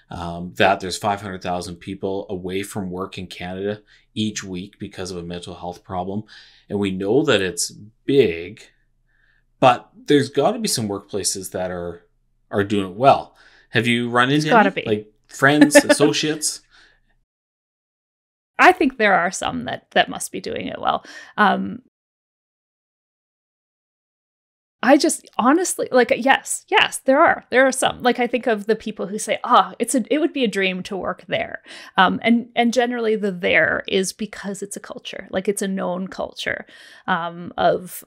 That there's 500,000 people away from work in Canada each week because of a mental health problem. And we know that it's big, but there's got to be some workplaces that are doing it well. Have you run into any, like friends, associates? I think there are some that must be doing it well. I just honestly, yes, there are some. Like, I think of the people who say, it would be a dream to work there. And generally the there is because it's a culture, like it's a known culture of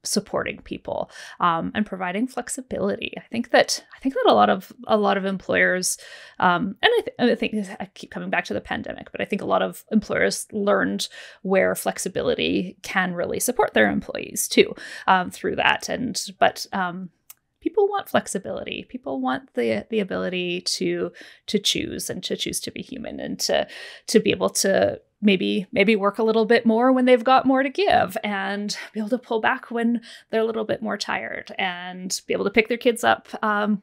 supporting people and providing flexibility. I think that a lot of employers, and I think I keep coming back to the pandemic, but I think a lot of employers learned where flexibility can really support their employees too through that. But people want flexibility. People want the ability to choose and to choose to be human and to be able to maybe work a little bit more when they've got more to give, and be able to pull back when they're a little bit more tired, and be able to pick their kids up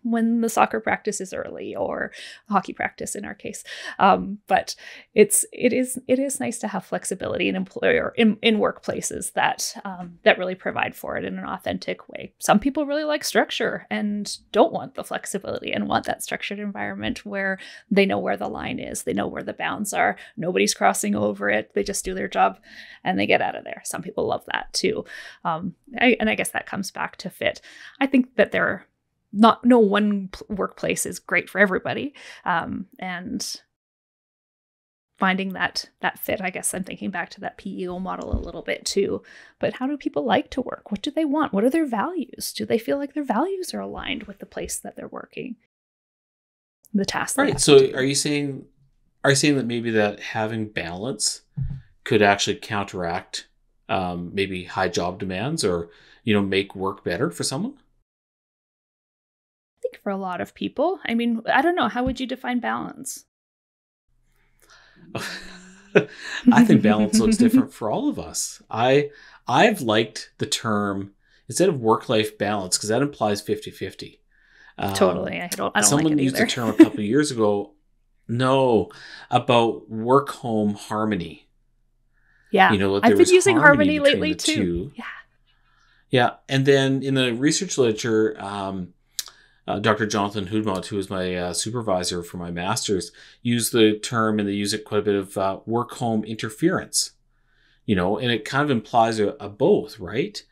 when the soccer practice is early, or hockey practice in our case. But it is nice to have flexibility in workplaces that really provide for it in an authentic way. Some people really like structure and don't want the flexibility and want that structured environment where they know where the line is, they know where the bounds are, nobody's crossing over it, they just do their job and they get out of there. Some people love that too. I guess that comes back to fit. I think that no one workplace is great for everybody. And finding that fit, I guess I'm thinking back to that PEO model a little bit too. But how do people like to work? What do they want? What are their values? Do they feel like their values are aligned with the place that they're working? the tasks. They Right. have So to do. are you saying that maybe that having balance could actually counteract maybe high job demands, or make work better for someone? I think for a lot of people, I mean, I don't know, how would you define balance? I think balance looks different for all of us. I've liked the term, instead of work-life balance, because that implies 50-50. Totally. I don't Someone like it used either. a term a couple of years ago, about work-home harmony. Yeah. That I've there been was using harmony between lately the too. two. Yeah. Yeah, and then in the research literature, Dr. Jonathan Hoodmont, who was my supervisor for my master's, used the term, and they use it quite a bit, of work-home interference. And it kind of implies a both, right?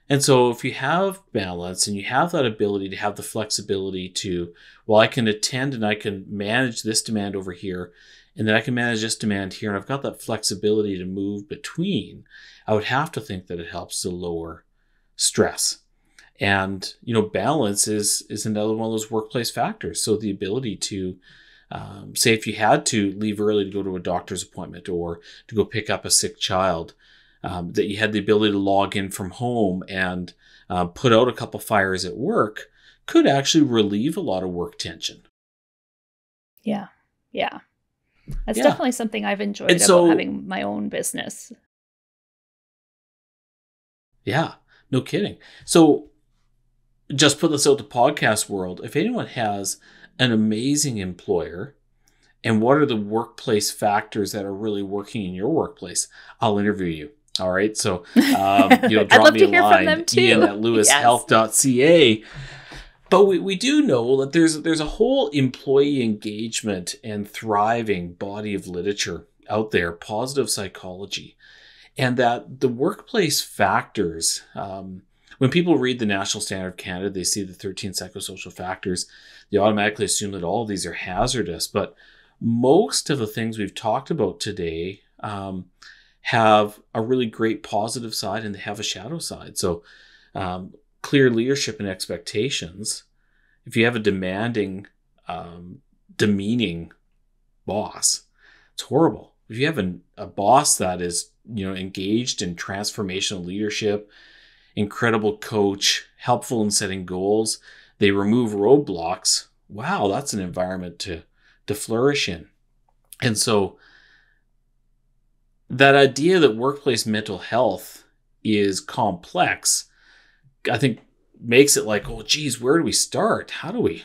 And so if you have balance and you have that ability to have the flexibility to, well, I can attend and I can manage this demand over here, and then I can manage this demand here, and I've got that flexibility to move between, I would have to think that it helps to lower stress. And, balance is another one of those workplace factors. So the ability to, say if you had to leave early to go to a doctor's appointment or to go pick up a sick child, that you had the ability to log in from home and put out a couple fires at work, could actually relieve a lot of work tension. Yeah. Yeah. That's Yeah. definitely something I've enjoyed And about so- having my own business. Yeah, no kidding. So just put this out to podcast world. If anyone has an amazing employer, and what are the workplace factors that are really working in your workplace, I'll interview you. All right. So, I'd drop love me to a hear from line, them too. ian@lewishealth.ca. But we do know that there's a whole employee engagement and thriving body of literature out there, positive psychology, and that the workplace factors, when people read the National Standard of Canada, they see the 13 psychosocial factors, they automatically assume that all of these are hazardous. But most of the things we've talked about today have a really great positive side, and they have a shadow side. So clear leadership and expectations. If you have a demanding, demeaning boss, it's horrible. If you have a boss that is engaged in transformational leadership, incredible coach, helpful in setting goals, they remove roadblocks, wow, that's an environment to flourish in. And so that idea that workplace mental health is complex, I think, makes it like, oh geez, where do we start? How do we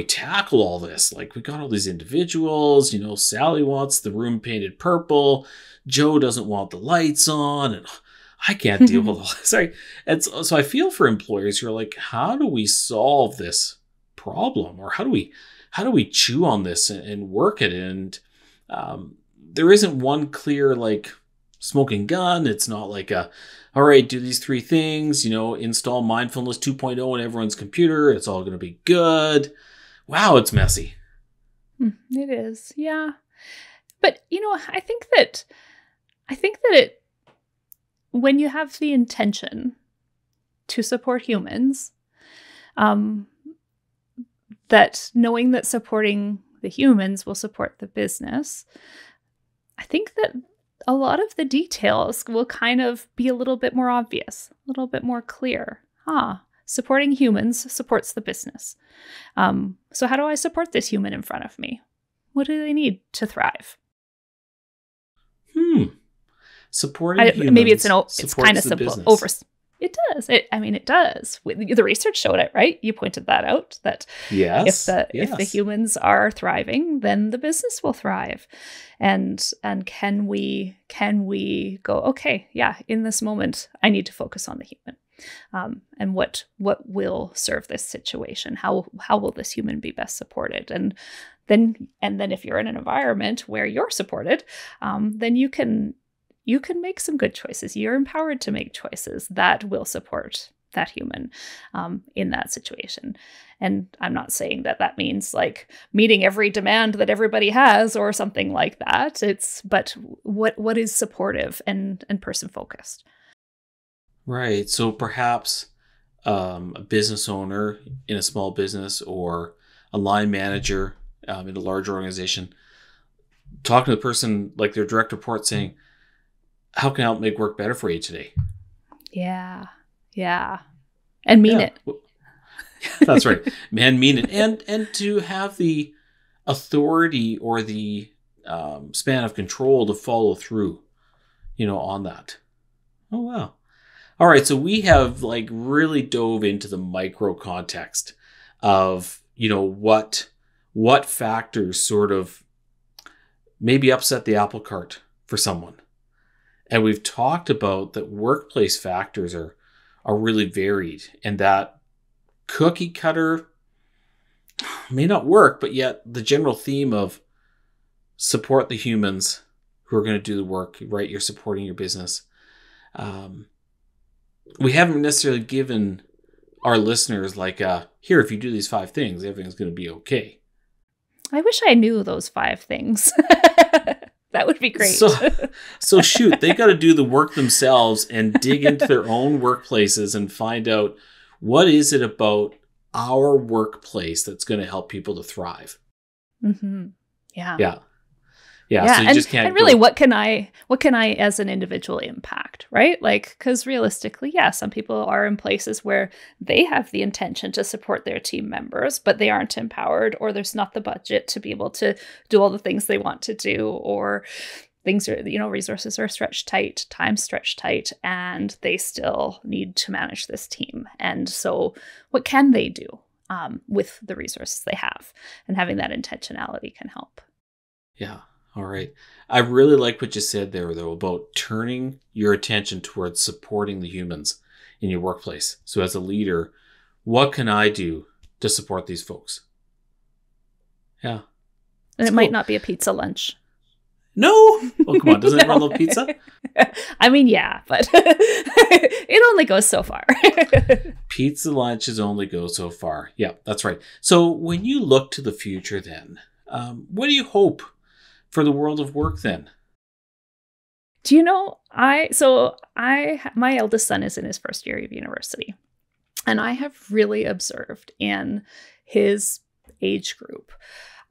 tackle all this? Like, we got all these individuals, Sally wants the room painted purple, Joe doesn't want the lights on, and I can't deal with all this. Sorry. And so I feel for employers who are like, how do we solve this problem? Or how do we chew on this and work it? And there isn't one clear, like, smoking gun. It's not like all right, do these 3 things, install mindfulness 2.0 on everyone's computer. It's all going to be good. Wow, it's messy. It is. Yeah. But, I think that it, when you have the intention to support humans, that knowing that supporting the humans will support the business, I think that a lot of the details will kind of be a little bit more obvious, a little bit more clear. Supporting humans supports the business. So how do I support this human in front of me? What do they need to thrive? Supporting humans. Maybe it's kind of simple. Business. It does. It does. The research showed it, right? You pointed that out. That yes, if the humans are thriving, then the business will thrive. And can we go, okay, yeah, in this moment, I need to focus on the human, and what will serve this situation? How will this human be best supported? And then if you're in an environment where you're supported, then you can make some good choices. You're empowered to make choices that will support that human in that situation. And I'm not saying that means like meeting every demand that everybody has or something like that. But what is supportive and person focused. Right. So perhaps a business owner in a small business or a line manager in a large organization, talking to the person like their direct report saying, how can I help make work better for you today? Yeah. Yeah. And mean it. That's right. Man, mean it. And to have the authority or the span of control to follow through, on that. Oh, wow. All right. So we have like really dove into the micro context of, what factors sort of maybe upset the apple cart for someone. And we've talked about that workplace factors are really varied, and that cookie cutter may not work, but yet the general theme of support the humans who are going to do the work, right? You're supporting your business. We haven't necessarily given our listeners like, here, if you do these 5 things, everything's going to be okay. I wish I knew those 5 things. That would be great. So shoot, they got to do the work themselves and dig into their own workplaces and find out what is it about our workplace that's going to help people to thrive. Mm-hmm. Yeah. Yeah. Yeah. So you just can't. And really, what can I as an individual impact, right? Like, because realistically, some people are in places where they have the intention to support their team members, but they aren't empowered, or there's not the budget to be able to do all the things they want to do, or things are, resources are stretched tight, time stretched tight, and they still need to manage this team. And so what can they do with the resources they have? And having that intentionality can help. Yeah. All right. I really like what you said there, though, about turning your attention towards supporting the humans in your workplace. So as a leader, what can I do to support these folks? Yeah. And it might not be a pizza lunch. No. Oh, come on. Doesn't everyone love pizza? I mean, yeah, but it only goes so far. Pizza lunches only go so far. Yeah, that's right. So when you look to the future then, what do you hope for the world of work then? Do you know, my eldest son is in his first year of university, and I have really observed in his age group,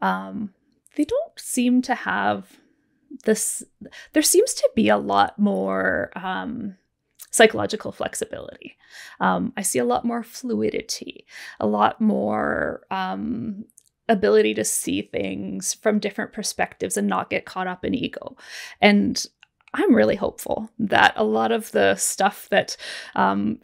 they don't seem to have this, there seems to be a lot more psychological flexibility. I see a lot more fluidity, a lot more ability to see things from different perspectives and not get caught up in ego. And I'm really hopeful that a lot of the stuff that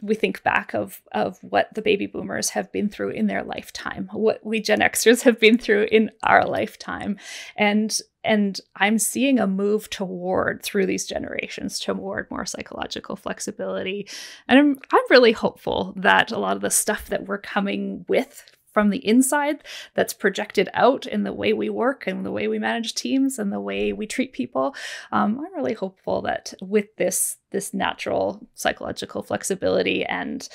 we think back of what the baby boomers have been through in their lifetime, what we Gen Xers have been through in our lifetime, and I'm seeing a move through these generations toward more psychological flexibility. And I'm really hopeful that a lot of the stuff that we're coming with from the inside that's projected out in the way we work and the way we manage teams and the way we treat people. I'm really hopeful that with this natural psychological flexibility and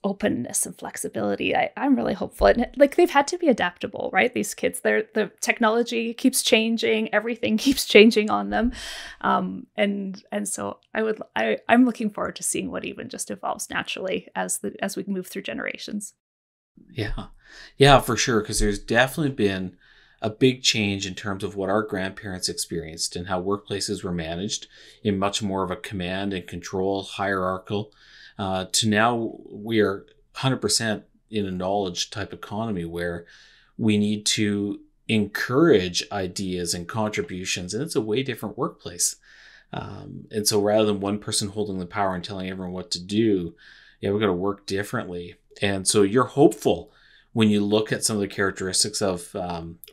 openness and flexibility, I'm really hopeful. And like, they've had to be adaptable, right? These kids, the technology keeps changing, everything keeps changing on them. And so I'm looking forward to seeing what even just evolves naturally as we move through generations. Yeah, for sure. Because there's definitely been a big change in terms of what our grandparents experienced and how workplaces were managed in much more of a command and control hierarchical to now we are 100% in a knowledge type economy where we need to encourage ideas and contributions. And it's a way different workplace. And so rather than one person holding the power and telling everyone what to do, we've got to work differently. And so you're hopeful when you look at some of the characteristics of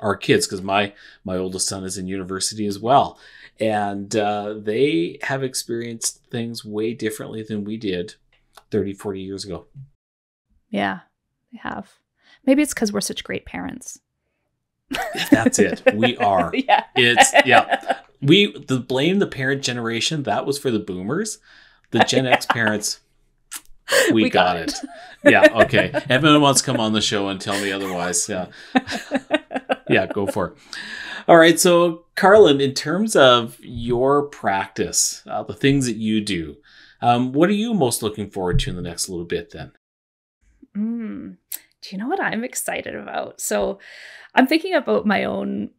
our kids, because my oldest son is in university as well. And they have experienced things way differently than we did 30, 40 years ago. Yeah, they have. Maybe it's because we're such great parents. That's it. We are. We blame the parent generation. That was for the boomers. The Gen X parents, we got it. Yeah, okay. If anyone wants to come on the show and tell me otherwise, yeah, go for it. All right, so Carlyn, in terms of your practice, the things that you do, what are you most looking forward to in the next little bit then? do you know what I'm excited about? So I'm thinking about my own.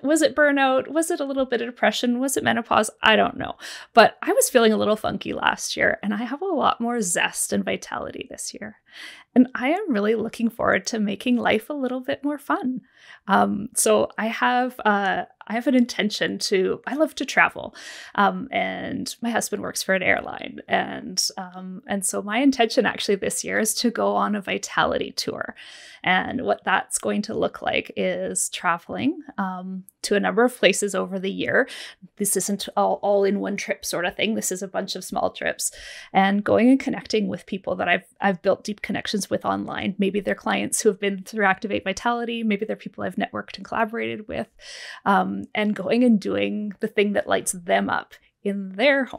Was it burnout? Was it a little bit of depression? Was it menopause? I don't know. But I was feeling a little funky last year, and I have a lot more zest and vitality this year. And I am really looking forward to making life a little bit more fun. So I have an intention to. I love to travel, and my husband works for an airline, and so my intention actually this year is to go on a vitality tour, and what that's going to look like is traveling to a number of places over the year. This isn't all in one trip sort of thing. This is a bunch of small trips, and going and connecting with people that I've built deep connections with online. Maybe they're clients who have been through Activate Vitality. Maybe they're people I've networked and collaborated with, and going and doing the thing that lights them up in their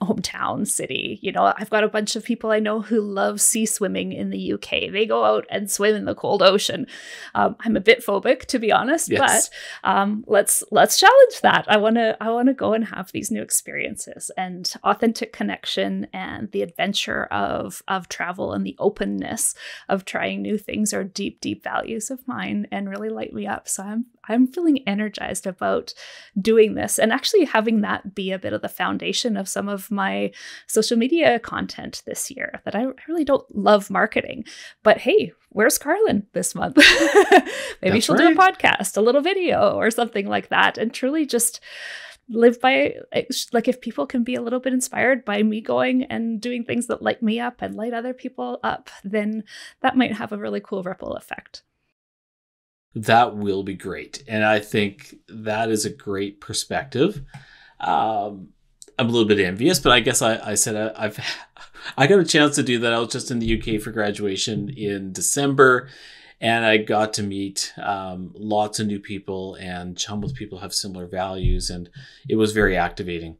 hometown city. You know, I've got a bunch of people I know who love sea swimming in the UK. They go out and swim in the cold ocean. I'm a bit phobic, to be honest, Yes. but let's challenge that. I want to go and have these new experiences, and authentic connection and the adventure of travel and the openness of trying new things are deep, deep values of mine and really light me up. So I'm feeling energized about doing this and actually having that be a bit of the foundation of some of my social media content this year that I really don't love marketing. But hey, where's Carlyn this month? Maybe she'll do a podcast, a little video or something like that, and truly just live by, like, if people can be a little bit inspired by me going and doing things that light me up and light other people up, then that might have a really cool ripple effect. That will be great. And I think that is a great perspective. I'm a little bit envious, but I guess I said I got a chance to do that. I was just in the UK for graduation in December, and I got to meet lots of new people and chum with people who have similar values. And it was very activating,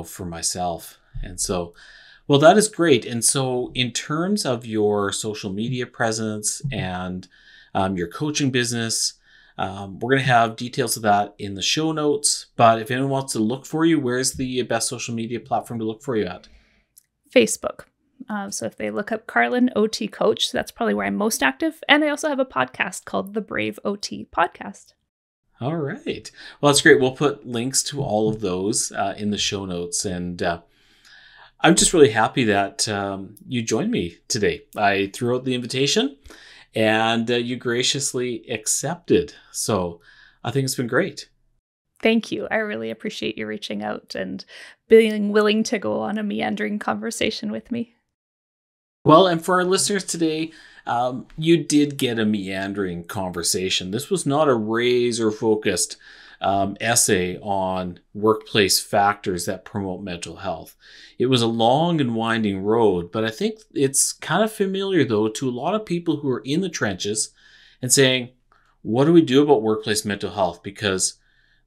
for myself. And so, well, that is great. And so in terms of your social media presence and your coaching business, we're going to have details of that in the show notes. But if anyone wants to look for you, where's the best social media platform to look for you at? Facebook. So if they look up Carlyn OT Coach, that's probably where I'm most active. And I also have a podcast called The Brave OT Podcast. All right. Well, that's great. We'll put links to all of those in the show notes. And I'm just really happy that you joined me today. I threw out the invitation, and you graciously accepted. So I think it's been great. Thank you. I really appreciate you reaching out and being willing to go on a meandering conversation with me. Well, and for our listeners today, you did get a meandering conversation. This was not a razor-focused essay on workplace factors that promote mental health. It was a long and winding road, but I think it's kind of familiar, though, to a lot of people who are in the trenches and saying, what do we do about workplace mental health? Because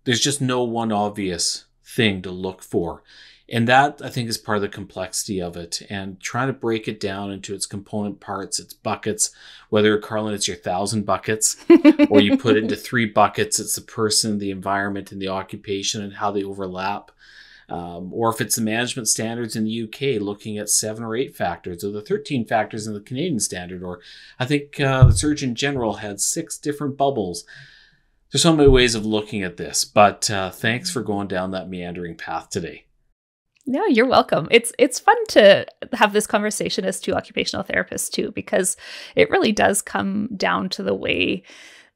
there's just no one obvious thing to look for. And that, I think, is part of the complexity of it, and trying to break it down into its component parts, its buckets, whether, Carlyn, it's your 1,000 buckets, or you put it into 3 buckets. It's the person, the environment, and the occupation and how they overlap. Or if it's the management standards in the UK, looking at 7 or 8 factors, or the 13 factors in the Canadian standard, or I think the Surgeon General had 6 different bubbles. There's so many ways of looking at this, but thanks for going down that meandering path today. No, you're welcome. It's fun to have this conversation as 2 occupational therapists too, because it really does come down to the way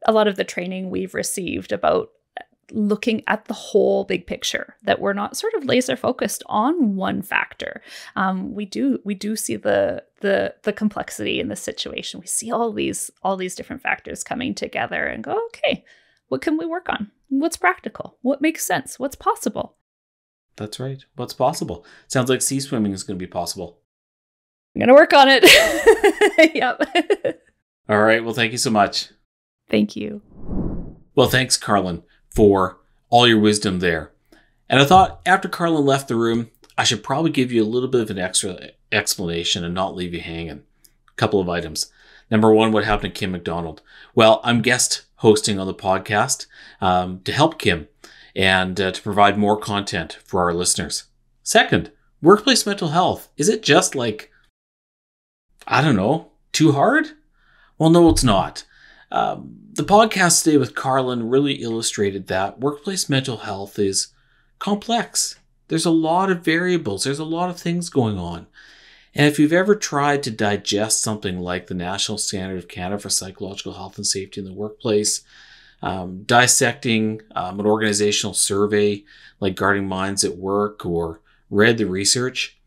a lot of the training we've received about looking at the whole big picture, that we're not sort of laser focused on one factor. We do see the complexity in the situation. We see all these different factors coming together and go, okay, what can we work on? What's practical? What makes sense? What's possible? That's right. What's possible? Sounds like sea swimming is going to be possible. I'm going to work on it. Yep. All right. Well, thank you so much. Thank you. Well, thanks, Carlyn, for all your wisdom there. And I thought after Carlyn left the room, I should probably give you a little bit of an extra explanation and not leave you hanging. A couple of items. Number 1, what happened to Kim McDonald? Well, I'm guest hosting on the podcast to help Kim and to provide more content for our listeners. Second, workplace mental health. Is it just too hard? Well, no, it's not. The podcast today with Carlyn really illustrated that workplace mental health is complex. There's a lot of variables. There's a lot of things going on. And if you've ever tried to digest something like the National Standard of Canada for Psychological Health and Safety in the Workplace, dissecting an organizational survey like Guarding Minds at Work, or read the research,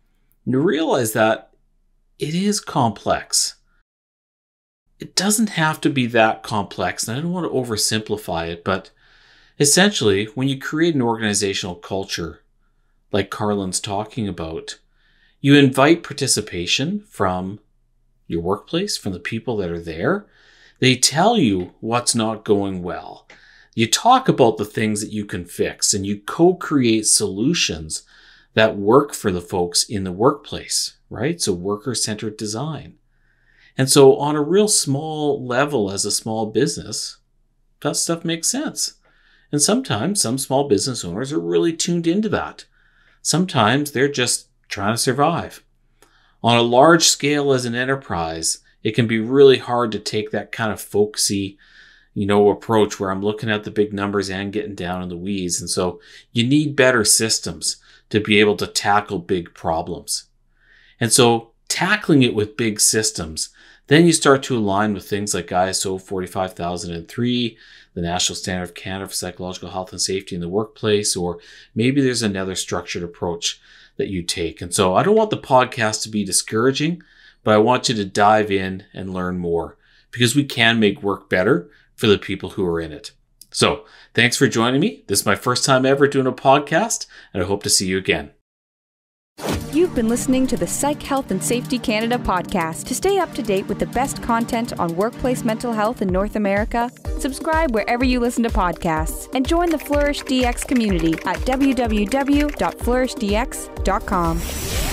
you realize that it is complex. It doesn't have to be that complex, and I don't want to oversimplify it, but essentially, when you create an organizational culture like Carlyn's talking about, you invite participation from your workplace, from the people that are there. They tell you what's not going well. You talk about the things that you can fix, and you co-create solutions that work for the folks in the workplace, right? So worker-centered design. And so on a real small level as a small business, that stuff makes sense. And sometimes some small business owners are really tuned into that. Sometimes they're just trying to survive. On a large scale as an enterprise, it can be really hard to take that kind of folksy, approach where I'm looking at the big numbers and getting down in the weeds. And so you need better systems to be able to tackle big problems. And so tackling it with big systems, then you start to align with things like ISO 45003, the National Standard of Canada for Psychological Health and Safety in the Workplace, or maybe there's another structured approach that you take. And so I don't want the podcast to be discouraging, but I want you to dive in and learn more, because we can make work better for the people who are in it. So thanks for joining me. This is my first time ever doing a podcast, and I hope to see you again. You've been listening to the Psych Health and Safety Canada podcast. To stay up to date with the best content on workplace mental health in North America, subscribe wherever you listen to podcasts and join the Flourish DX community at www.flourishdx.com.